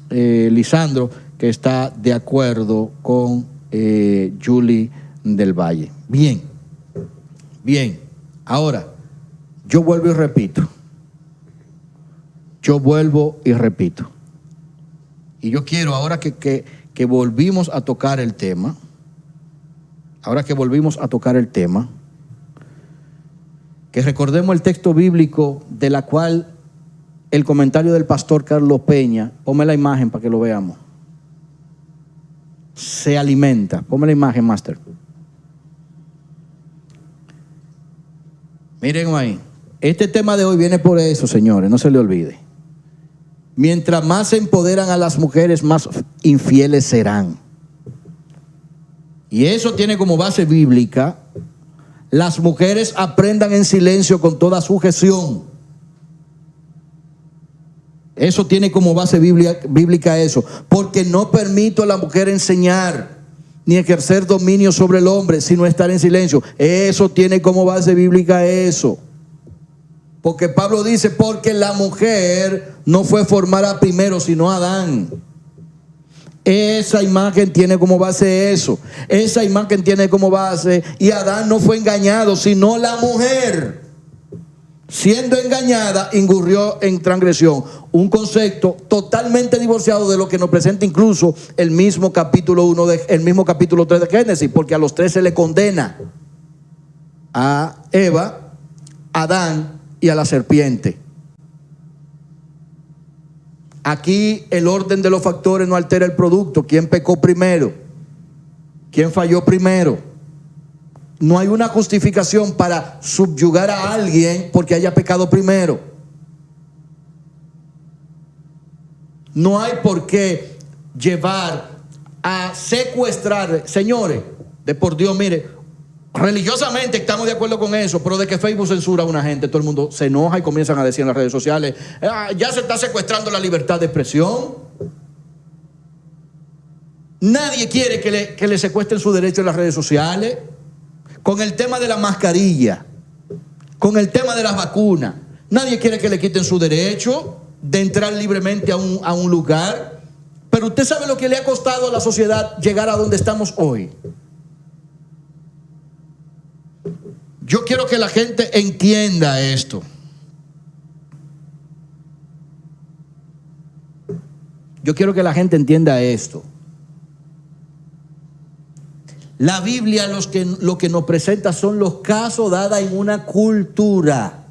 Lisandro que está de acuerdo con Julie del Valle. Bien. Ahora, yo vuelvo y repito. Y yo quiero, ahora que volvimos a tocar el tema, que recordemos el texto bíblico de la cual el comentario del pastor Carlos Peña, ponme la imagen para que lo veamos, se alimenta. Ponme la imagen, Master. Miren ahí. Este tema de hoy viene por eso, señores, no se le olvide. Mientras más se empoderan a las mujeres, más infieles serán. Y eso tiene como base bíblica: las mujeres aprendan en silencio con toda sujeción. Eso tiene como base bíblica eso. Porque no permito a la mujer enseñar ni ejercer dominio sobre el hombre, sino estar en silencio. Eso tiene como base bíblica eso. Porque Pablo dice, porque la mujer no fue formada primero, sino Adán. Esa imagen tiene como base eso. Esa imagen tiene como base, y Adán no fue engañado, sino la mujer. Siendo engañada, incurrió en transgresión. Un concepto totalmente divorciado de lo que nos presenta incluso el mismo capítulo 3 de Génesis, porque a los tres se le condena: a Eva, a Adán y a la serpiente. Aquí el orden de los factores no altera el producto. ¿Quién pecó primero? ¿Quién falló primero? No hay una justificación para subyugar a alguien porque haya pecado primero. No hay por qué llevar a secuestrar. Señores, de por Dios, mire, religiosamente estamos de acuerdo con eso, pero de que Facebook censura a una gente, todo el mundo se enoja y comienzan a decir en las redes sociales: ya se está secuestrando la libertad de expresión. Nadie quiere que le secuestren su derecho en las redes sociales. Con el tema de la mascarilla, con el tema de las vacunas, nadie quiere que le quiten su derecho de entrar libremente a un lugar. Pero usted sabe lo que le ha costado a la sociedad llegar a donde estamos hoy. Yo quiero que la gente entienda esto. La Biblia lo que nos presenta son los casos dados en una cultura.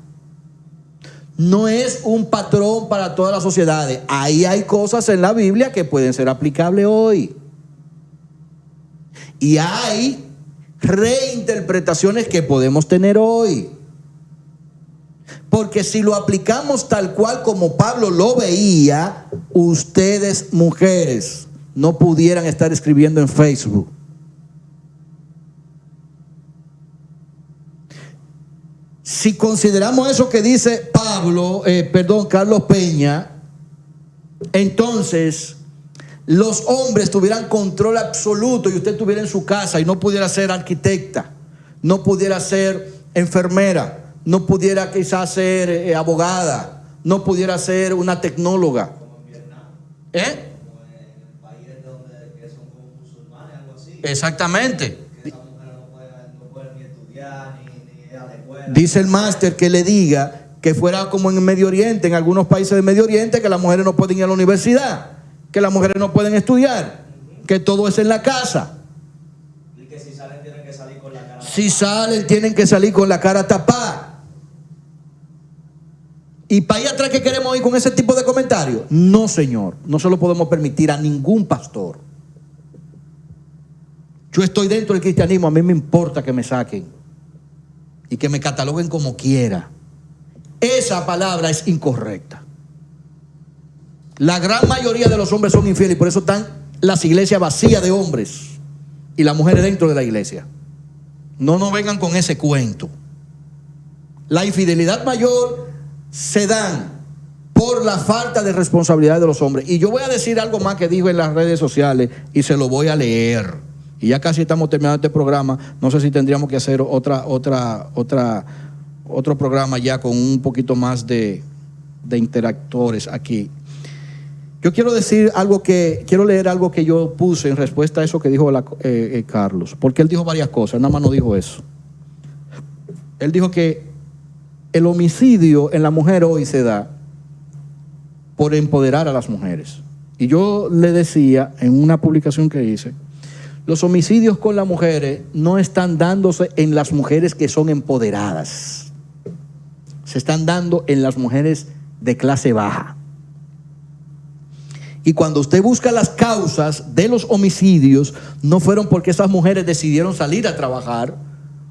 No es un patrón para todas las sociedades. Ahí hay cosas en la Biblia que pueden ser aplicables hoy. Y hay reinterpretaciones que podemos tener hoy. Porque si lo aplicamos tal cual como Pablo lo veía, ustedes, mujeres, no pudieran estar escribiendo en Facebook. Si consideramos eso que dice Carlos Peña, entonces los hombres tuvieran control absoluto y usted estuviera en su casa y no pudiera ser arquitecta, no pudiera ser enfermera, no pudiera quizás ser abogada, no pudiera ser una tecnóloga. Como en Vietnam. Como en países que son como musulmanes, algo así. Exactamente. Que esas mujeres no pueden ni estudiar, ni ir a la escuela. Dice el máster que le diga que fuera como en Medio Oriente, en algunos países del Medio Oriente, que las mujeres no pueden ir a la universidad, que las mujeres no pueden estudiar, que todo es en la casa. Y que si salen Si salen, tienen que salir con la cara tapada. ¿Y para allá atrás qué queremos ir con ese tipo de comentarios? No, señor. No se lo podemos permitir a ningún pastor. Yo estoy dentro del cristianismo, a mí me importa que me saquen y que me cataloguen como quiera. Esa palabra es incorrecta. La gran mayoría de los hombres son infieles y por eso están las iglesias vacías de hombres y las mujeres dentro de la iglesia. No nos vengan con ese cuento. La infidelidad mayor se dan por la falta de responsabilidad de los hombres. Y yo voy a decir algo más que dijo en las redes sociales y se lo voy a leer. Y ya casi estamos terminando este programa. No sé si tendríamos que hacer otro programa ya con un poquito más de interactores aquí. Yo quiero leer algo que yo puse en respuesta a eso que dijo Carlos, porque él dijo varias cosas, nada más no dijo eso. Él dijo que el homicidio en la mujer hoy se da por empoderar a las mujeres. Y yo le decía en una publicación que hice, los homicidios con las mujeres no están dándose en las mujeres que son empoderadas, se están dando en las mujeres de clase baja. Y cuando usted busca las causas de los homicidios, no fueron porque esas mujeres decidieron salir a trabajar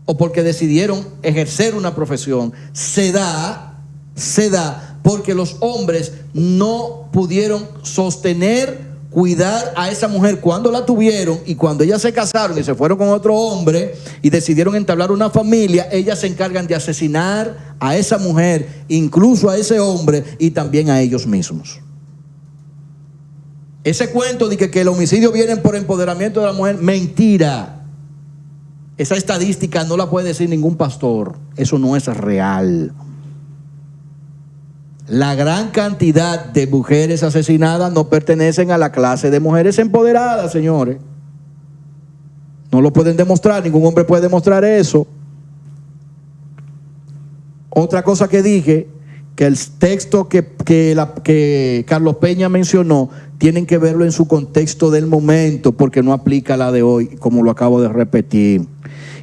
o porque decidieron ejercer una profesión. Se da porque los hombres no pudieron sostener, cuidar a esa mujer cuando la tuvieron, y cuando ellas se casaron y se fueron con otro hombre y decidieron entablar una familia, ellas se encargan de asesinar a esa mujer, incluso a ese hombre y también a ellos mismos. Ese cuento de que el homicidio viene por empoderamiento de la mujer, mentira. Esa estadística no la puede decir ningún pastor. Eso no es real. La gran cantidad de mujeres asesinadas no pertenecen a la clase de mujeres empoderadas, señores. No lo pueden demostrar, ningún hombre puede demostrar eso. Otra cosa que dije, que el texto que Carlos Peña mencionó, tienen que verlo en su contexto del momento, porque no aplica a la de hoy, como lo acabo de repetir.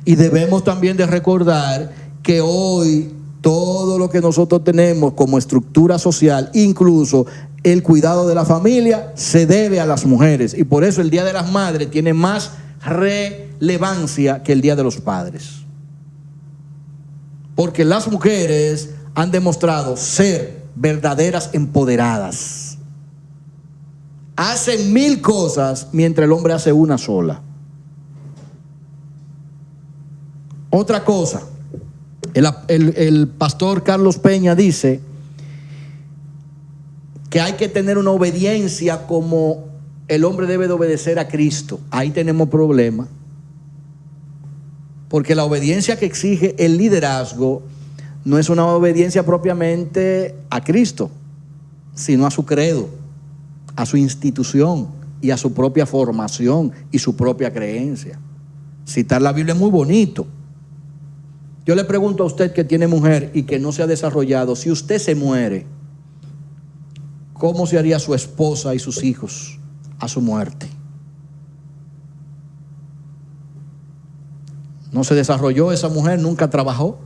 Y debemos también de recordar que hoy todo lo que nosotros tenemos como estructura social, incluso el cuidado de la familia, se debe a las mujeres. Y por eso el Día de las Madres tiene más relevancia que el Día de los Padres. Porque las mujeres han demostrado ser verdaderas empoderadas. Hacen 1000 cosas mientras el hombre hace una sola. Otra cosa, el pastor Carlos Peña dice que hay que tener una obediencia como el hombre debe de obedecer a Cristo. Ahí tenemos problema, porque la obediencia que exige el liderazgo no es una obediencia propiamente a Cristo, sino a su credo, a su institución y a su propia formación y su propia creencia. Citar la Biblia es muy bonito. Yo le pregunto a usted que tiene mujer y que no se ha desarrollado, si usted se muere, ¿cómo se haría su esposa y sus hijos a su muerte? No se desarrolló esa mujer, nunca trabajó.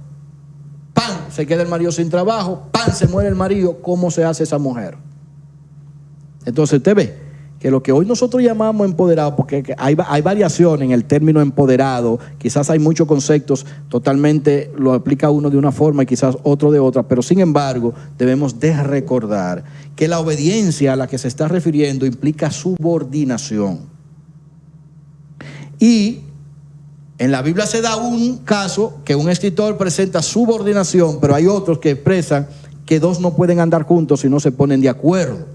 ¡Pam! Se queda el marido sin trabajo. ¡Pam! Se muere el marido. ¿Cómo se hace esa mujer? Entonces usted ve que lo que hoy nosotros llamamos empoderado, porque hay variación en el término empoderado, quizás hay muchos conceptos, totalmente lo aplica uno de una forma y quizás otro de otra, pero sin embargo debemos de recordar que la obediencia a la que se está refiriendo implica subordinación. Y en la Biblia se da un caso que un escritor presenta subordinación, pero hay otros que expresan que dos no pueden andar juntos si no se ponen de acuerdo.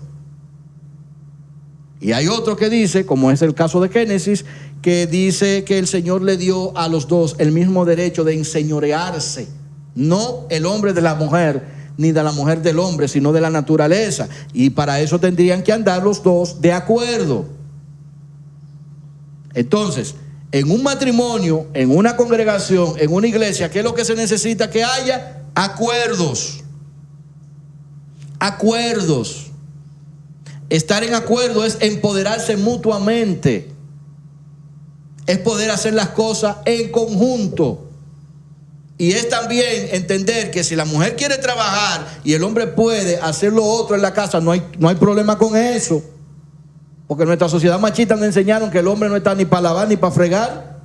Y hay otro que dice, como es el caso de Génesis, que dice que el Señor le dio a los dos el mismo derecho de enseñorearse. No el hombre de la mujer, ni de la mujer del hombre, sino de la naturaleza. Y para eso tendrían que andar los dos de acuerdo. Entonces, en un matrimonio, en una congregación, en una iglesia, ¿qué es lo que se necesita? Que haya acuerdos. Acuerdos. Estar en acuerdo es empoderarse mutuamente. Es poder hacer las cosas en conjunto. Y es también entender que si la mujer quiere trabajar y el hombre puede hacer lo otro en la casa, no hay problema con eso. Porque nuestra sociedad machista nos enseñaron que el hombre no está ni para lavar, ni para fregar,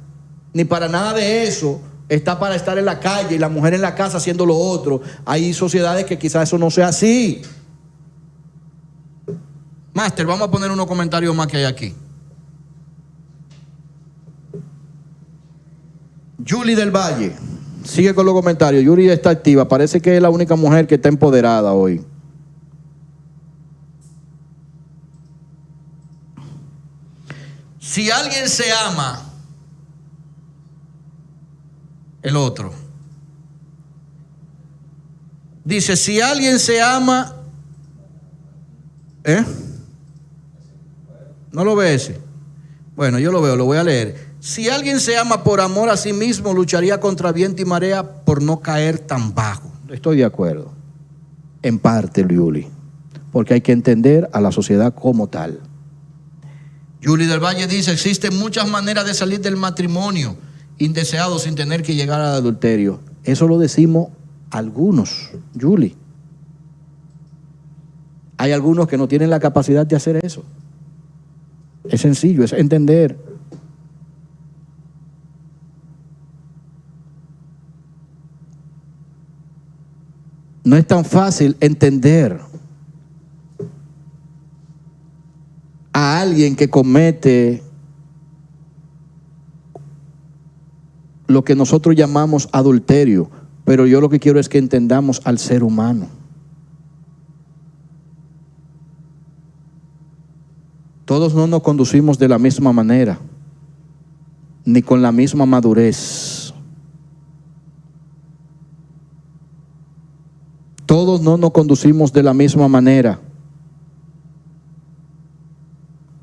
ni para nada de eso. Está para estar en la calle y la mujer en la casa haciendo lo otro. Hay sociedades que quizás eso no sea así. Master, vamos a poner unos comentarios más que hay aquí. Julie del Valle. Sigue con los comentarios. Yuri está activa. Parece que es la única mujer que está empoderada hoy. Si alguien se ama, el otro. Dice, si alguien se ama, ¿no lo ves? Bueno, yo lo veo, lo voy a leer. Si alguien se ama por amor a sí mismo, lucharía contra viento y marea por no caer tan bajo. Estoy de acuerdo. En parte, Yuli. Porque hay que entender a la sociedad como tal. Yuli del Valle dice, existen muchas maneras de salir del matrimonio indeseado sin tener que llegar al adulterio. Eso lo decimos algunos, Yuli. Hay algunos que no tienen la capacidad de hacer eso. Es sencillo, es entender. No es tan fácil entender a alguien que comete lo que nosotros llamamos adulterio, pero yo lo que quiero es que entendamos al ser humano. Todos no nos conducimos de la misma manera, ni con la misma madurez. Todos no nos conducimos de la misma manera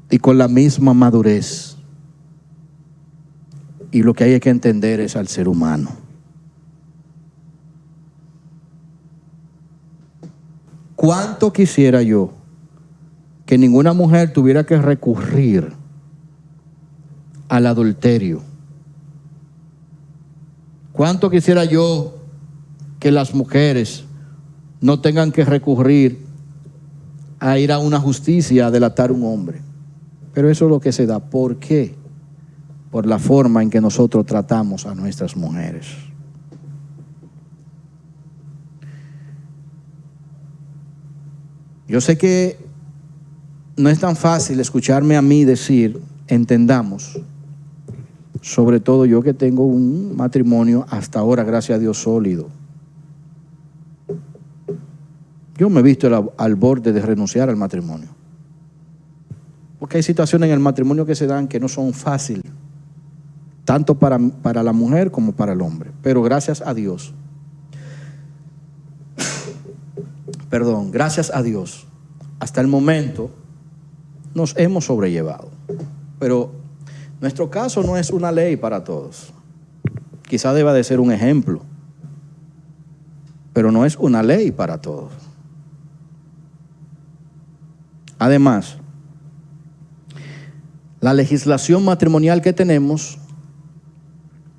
y con la misma madurez. Y lo que hay que entender es al ser humano. ¿Cuánto quisiera yo que ninguna mujer tuviera que recurrir al adulterio? ¿Cuánto quisiera yo que las mujeres no tengan que recurrir a ir a una justicia a delatar a un hombre? Pero eso es lo que se da. ¿Por qué? Por la forma en que nosotros tratamos a nuestras mujeres. Yo sé que no es tan fácil escucharme a mí decir, entendamos, sobre todo yo que tengo un matrimonio hasta ahora, gracias a Dios, sólido. Yo me he visto al borde de renunciar al matrimonio. Porque hay situaciones en el matrimonio que se dan que no son fáciles, tanto para la mujer como para el hombre. Pero gracias a Dios, gracias a Dios, hasta el momento nos hemos sobrellevado. Pero nuestro caso no es una ley para todos. Quizá deba de ser un ejemplo, pero no es una ley para todos. Además, la legislación matrimonial que tenemos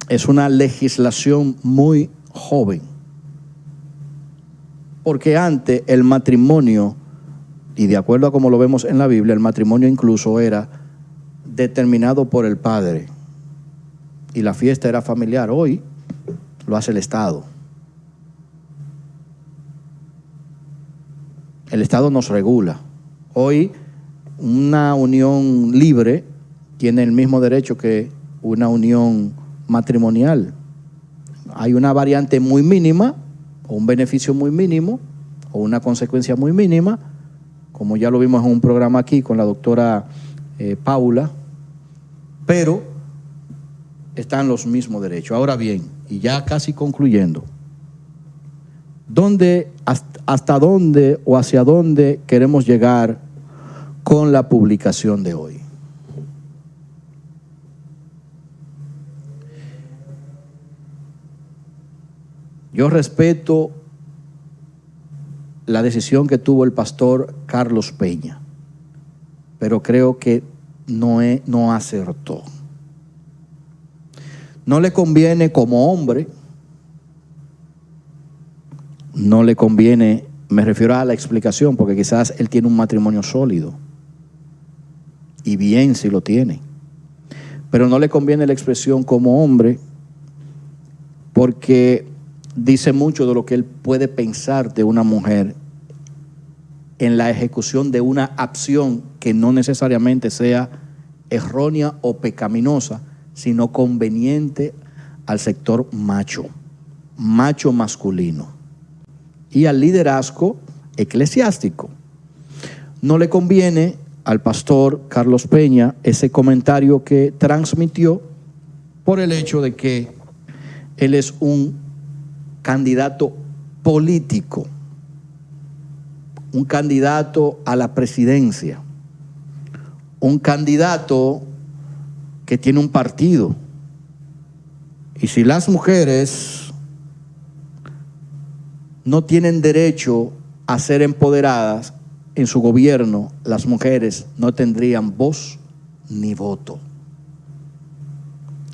es una legislación muy joven. Porque antes el matrimonio, y de acuerdo a como lo vemos en la Biblia, el matrimonio incluso era determinado por el padre y la fiesta era familiar. Hoy lo hace el Estado. El Estado nos regula. Hoy una unión libre tiene el mismo derecho que una unión matrimonial. Hay una variante muy mínima, o un beneficio muy mínimo, o una consecuencia muy mínima, como ya lo vimos en un programa aquí con la doctora Paula, pero están los mismos derechos. Ahora bien, y ya casi concluyendo, ¿hasta dónde o hacia dónde queremos llegar con la publicación de hoy? Yo respeto la decisión que tuvo el pastor Carlos Peña, pero creo que no acertó. No le conviene como hombre no le conviene, me refiero a la explicación, porque quizás él tiene un matrimonio sólido, y bien si lo tiene, pero no le conviene la expresión como hombre, porque dice mucho de lo que él puede pensar de una mujer en la ejecución de una acción que no necesariamente sea errónea o pecaminosa, sino conveniente al sector macho masculino y al liderazgo eclesiástico. No le conviene al pastor Carlos Peña ese comentario que transmitió por el hecho de que él es un candidato político, un candidato a la presidencia, un candidato que tiene un partido. Y si las mujeres no tienen derecho a ser empoderadas en su gobierno, las mujeres no tendrían voz ni voto.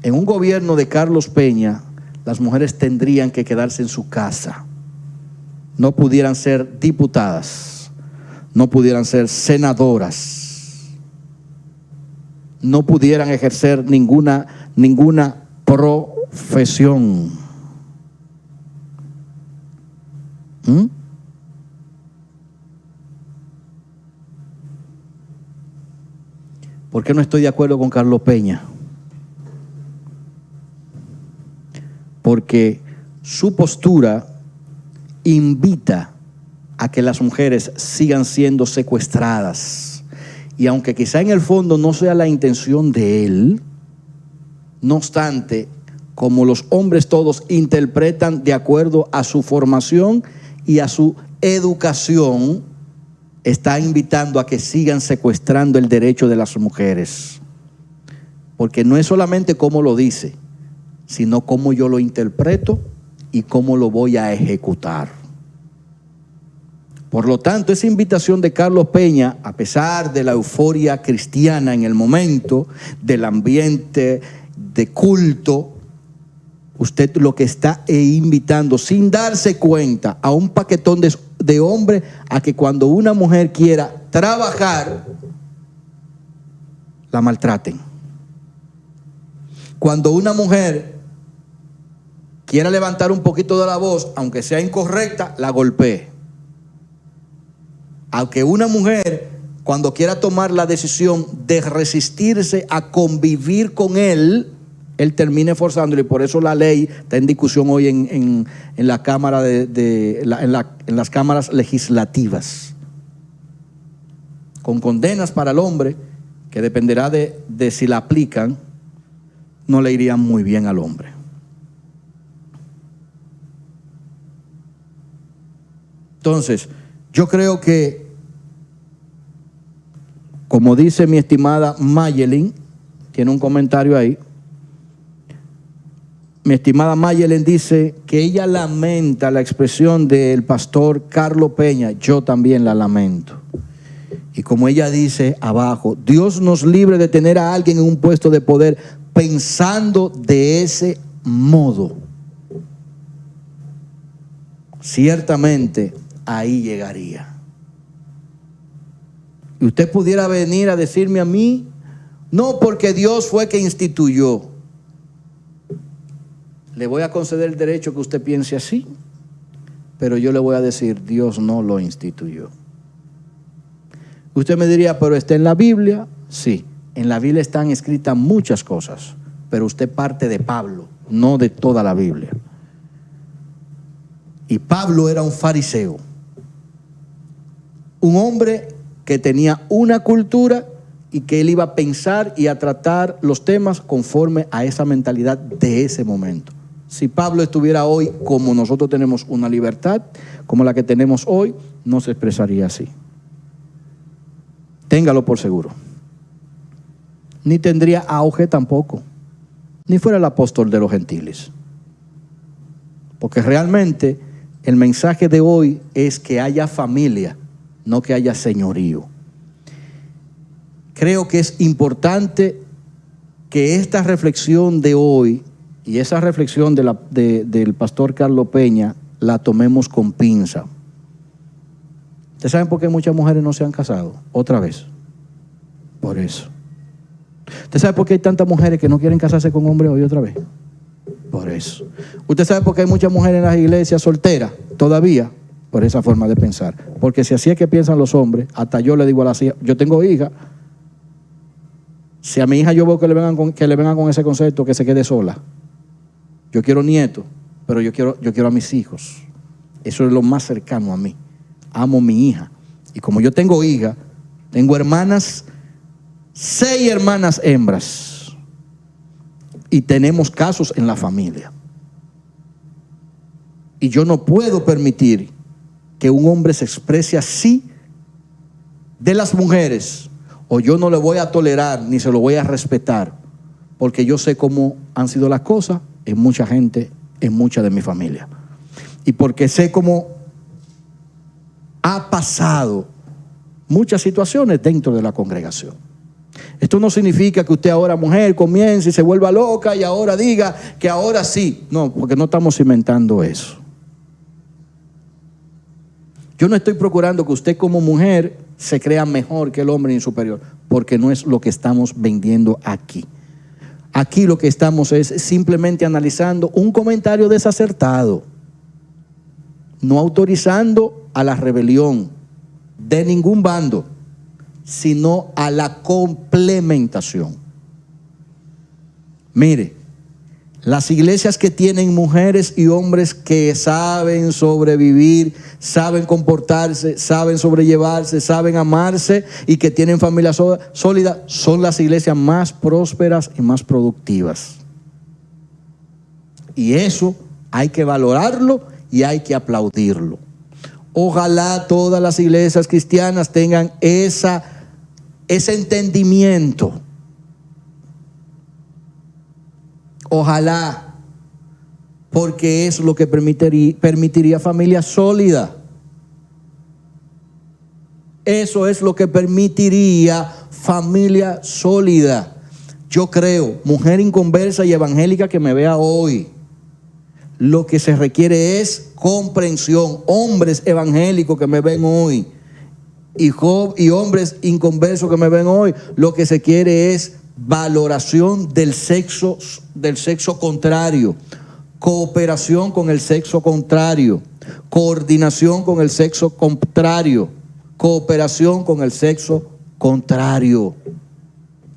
En un gobierno de Carlos Peña, las mujeres tendrían que quedarse en su casa. No pudieran ser diputadas, no pudieran ser senadoras, no pudieran ejercer ninguna profesión. ¿Por qué no estoy de acuerdo con Carlos Peña? Porque su postura invita a que las mujeres sigan siendo secuestradas. Y aunque quizá en el fondo no sea la intención de él, no obstante, como los hombres todos interpretan de acuerdo a su formación y a su educación, está invitando a que sigan secuestrando el derecho de las mujeres. Porque no es solamente cómo lo dice, sino cómo yo lo interpreto y cómo lo voy a ejecutar. Por lo tanto, esa invitación de Carlos Peña, a pesar de la euforia cristiana en el momento, del ambiente de culto, usted lo que está invitando, sin darse cuenta, a un paquetón de hombres a que cuando una mujer quiera trabajar, la maltraten. Cuando una mujer quiera levantar un poquito de la voz, aunque sea incorrecta, la golpee. Aunque una mujer, cuando quiera tomar la decisión de resistirse a convivir con él termine forzándolo, y por eso la ley está en discusión hoy en la Cámara en las cámaras legislativas, con condenas para el hombre que dependerá de si la aplican, no le irían muy bien al hombre. Entonces, yo creo que, como dice mi estimada Mayelin, tiene un comentario ahí. Mi estimada Mayelin dice que ella lamenta la expresión del pastor Carlos Peña. Yo también la lamento. Y como ella dice abajo, Dios nos libre de tener a alguien en un puesto de poder pensando de ese modo. Ciertamente ahí llegaría. Y usted pudiera venir a decirme a mí, no, porque Dios fue que instituyó. Le voy a conceder el derecho que usted piense así, pero yo le voy a decir, Dios no lo instituyó. Usted me diría, pero está en la Biblia. Sí, en la Biblia están escritas muchas cosas, pero usted parte de Pablo, no de toda la Biblia. Y Pablo era un fariseo, un hombre que tenía una cultura y que él iba a pensar y a tratar los temas conforme a esa mentalidad de ese momento. Si Pablo estuviera hoy como nosotros tenemos una libertad, como la que tenemos hoy, no se expresaría así. Téngalo por seguro. Ni tendría auge tampoco, ni fuera el apóstol de los gentiles. Porque realmente el mensaje de hoy es que haya familia, no que haya señorío. Creo que es importante que esta reflexión de hoy y esa reflexión del pastor Carlos Peña la tomemos con pinza. ¿Ustedes saben por qué muchas mujeres no se han casado? Otra vez. Por eso. ¿Usted sabe por qué hay tantas mujeres que no quieren casarse con hombres hoy otra vez? Por eso. ¿Usted sabe por qué hay muchas mujeres en las iglesias solteras todavía? Por esa forma de pensar. Porque si así es que piensan los hombres, hasta yo le digo a las hijas, yo tengo hija, si a mi hija yo veo que le vengan con ese concepto, que se quede sola. Yo quiero nietos, pero yo quiero a mis hijos. Eso es lo más cercano a mí. Amo a mi hija. Y como yo tengo hija, tengo hermanas, 6 hermanas hembras. Y tenemos casos en la familia. Y yo no puedo permitir que un hombre se exprese así de las mujeres. O yo no le voy a tolerar ni se lo voy a respetar. Porque yo sé cómo han sido las cosas en mucha gente, en mucha de mi familia. Y porque sé cómo ha pasado muchas situaciones dentro de la congregación. Esto no significa que usted ahora, mujer, comience y se vuelva loca y ahora diga que ahora sí. No, porque no estamos inventando eso. Yo no estoy procurando que usted como mujer se crea mejor que el hombre ni superior, porque no es lo que estamos vendiendo aquí. Aquí lo que estamos es simplemente analizando un comentario desacertado, no autorizando a la rebelión de ningún bando, sino a la complementación. Mire, las iglesias que tienen mujeres y hombres que saben sobrevivir, saben comportarse, saben sobrellevarse, saben amarse y que tienen familia sólida, son las iglesias más prósperas y más productivas. Y eso hay que valorarlo y hay que aplaudirlo. Ojalá todas las iglesias cristianas tengan ese entendimiento. Ojalá, porque es lo que permitiría familia sólida. Eso es lo que permitiría familia sólida. Yo creo, mujer inconversa y evangélica que me vea hoy, lo que se requiere es comprensión. Hombres evangélicos que me ven hoy y hombres inconversos que me ven hoy, lo que se quiere es valoración del sexo contrario, cooperación con el sexo contrario, coordinación con el sexo contrario, cooperación con el sexo contrario.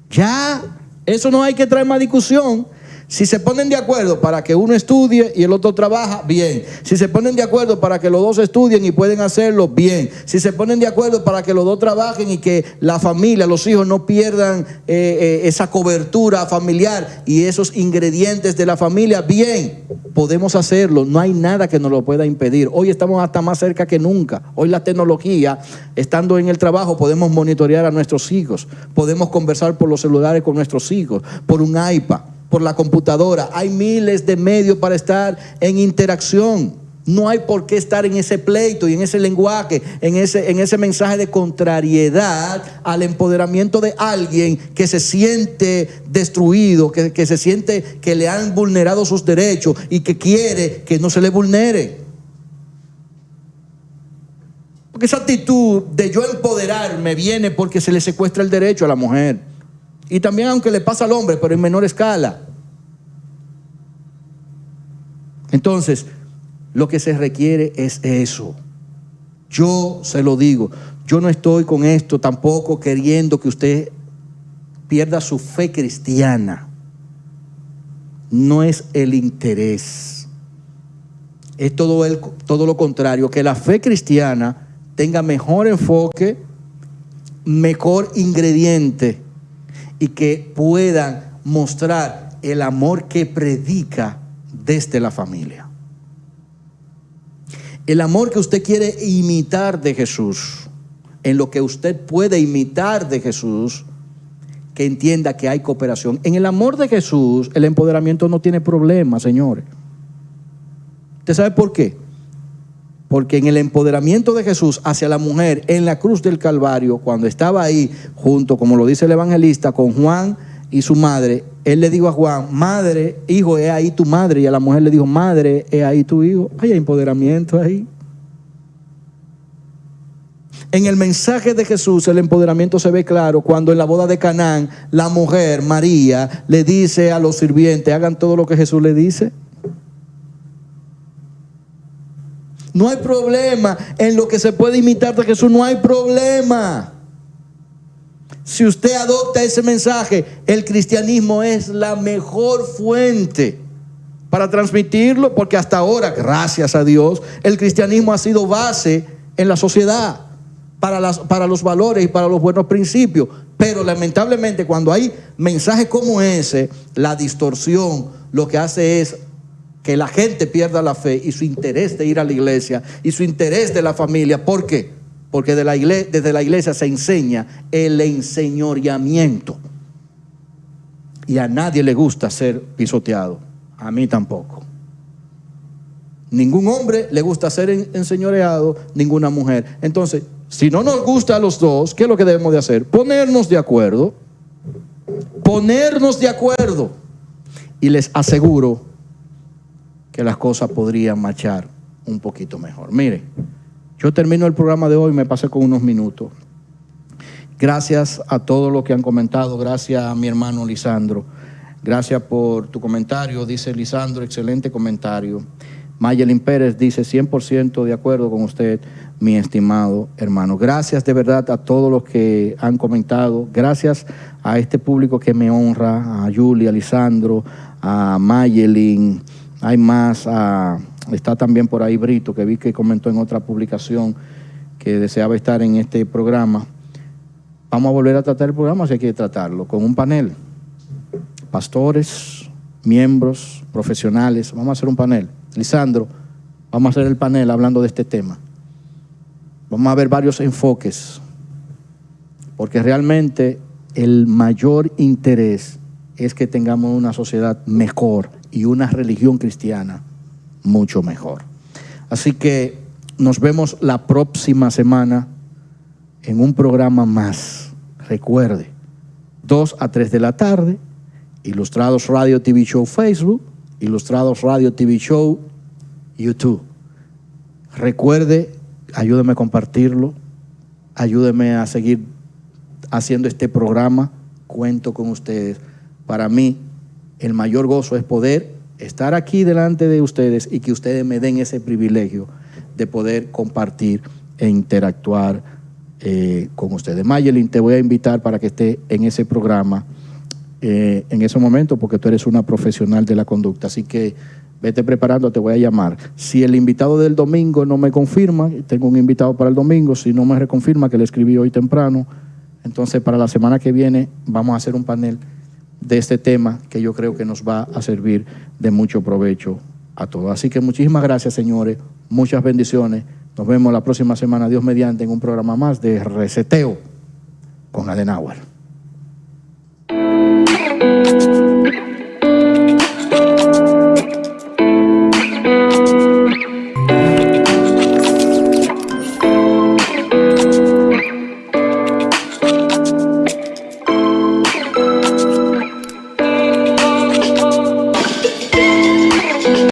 Ya, eso no hay que traer más discusión. Si se ponen de acuerdo para que uno estudie y el otro trabaja, bien. Si se ponen de acuerdo para que los dos estudien y pueden hacerlo, bien. Si se ponen de acuerdo para que los dos trabajen y que la familia, los hijos no pierdan esa cobertura familiar y esos ingredientes de la familia, bien. Podemos hacerlo, no hay nada que nos lo pueda impedir. Hoy estamos hasta más cerca que nunca. Hoy la tecnología, estando en el trabajo, podemos monitorear a nuestros hijos. Podemos conversar por los celulares con nuestros hijos, por un iPad, por la computadora. Hay miles de medios para estar en interacción. No hay por qué estar en ese pleito y en ese lenguaje, en ese mensaje de contrariedad al empoderamiento de alguien que se siente destruido, que se siente que le han vulnerado sus derechos y que quiere que no se le vulnere. Porque esa actitud de yo empoderarme viene porque se le secuestra el derecho a la mujer. Y también aunque le pasa al hombre, pero en menor escala. Entonces, lo que se requiere es eso. Yo se lo digo, yo no estoy con esto tampoco queriendo que usted pierda su fe cristiana. No es el interés. Es todo lo contrario, que la fe cristiana tenga mejor enfoque, mejor ingrediente, y que puedan mostrar el amor que predica desde la familia. El amor que usted quiere imitar de Jesús, en lo que usted puede imitar de Jesús, que entienda que hay cooperación. En el amor de Jesús, el empoderamiento no tiene problema, señores. ¿Usted sabe por qué? Porque en el empoderamiento de Jesús hacia la mujer en la cruz del Calvario, cuando estaba ahí junto, como lo dice el evangelista, con Juan y su madre, él le dijo a Juan, madre, hijo, he ahí tu madre. Y a la mujer le dijo, madre, he ahí tu hijo. Hay empoderamiento ahí. En el mensaje de Jesús el empoderamiento se ve claro cuando en la boda de Canaán la mujer, María, le dice a los sirvientes, hagan todo lo que Jesús le dice. No hay problema en lo que se puede imitar de Jesús, no hay problema. Si usted adopta ese mensaje, el cristianismo es la mejor fuente para transmitirlo, porque hasta ahora, gracias a Dios, el cristianismo ha sido base en la sociedad para los valores y para los buenos principios. Pero lamentablemente cuando hay mensajes como ese, la distorsión lo que hace es que la gente pierda la fe y su interés de ir a la iglesia y su interés de la familia. ¿Por qué? Porque desde la iglesia se enseña el enseñoreamiento. Y a nadie le gusta ser pisoteado. A mí tampoco. Ningún hombre le gusta ser enseñoreado, ninguna mujer. Entonces, si no nos gusta a los dos, ¿qué es lo que debemos de hacer? Ponernos de acuerdo. Ponernos de acuerdo. Y les aseguro que las cosas podrían marchar un poquito mejor. Mire, yo termino el programa de hoy, me pasé con unos minutos. Gracias a todos los que han comentado, gracias a mi hermano Lisandro, gracias por tu comentario, dice Lisandro, excelente comentario. Mayelin Pérez dice 100% de acuerdo con usted, mi estimado hermano. Gracias de verdad a todos los que han comentado, gracias a este público que me honra, a Julia, a Lisandro, a Mayelin. Hay más, está también por ahí Brito, que vi que comentó en otra publicación que deseaba estar en este programa. Vamos a volver a tratar el programa, si hay que tratarlo, con un panel. Pastores, miembros, profesionales, vamos a hacer un panel. Lisandro, vamos a hacer el panel hablando de este tema. Vamos a ver varios enfoques, porque realmente el mayor interés es que tengamos una sociedad mejor y una religión cristiana mucho mejor. Así que nos vemos la próxima semana en un programa más. Recuerde, 2 a 3 de la tarde, Ilustrados Radio TV Show Facebook, Ilustrados Radio TV Show YouTube. Recuerde, ayúdeme a compartirlo, ayúdeme a seguir haciendo este programa. Cuento con ustedes. Para mí, el mayor gozo es poder estar aquí delante de ustedes y que ustedes me den ese privilegio de poder compartir e interactuar con ustedes. Mayelin, te voy a invitar para que esté en ese programa en ese momento, porque tú eres una profesional de la conducta. Así que vete preparando, te voy a llamar. Si el invitado del domingo no me confirma, tengo un invitado para el domingo, si no me reconfirma, que le escribí hoy temprano, entonces para la semana que viene vamos a hacer un panel de este tema que yo creo que nos va a servir de mucho provecho a todos. Así que muchísimas gracias, señores, muchas bendiciones. Nos vemos la próxima semana, Dios mediante, en un programa más de Reseteo con Adenauer.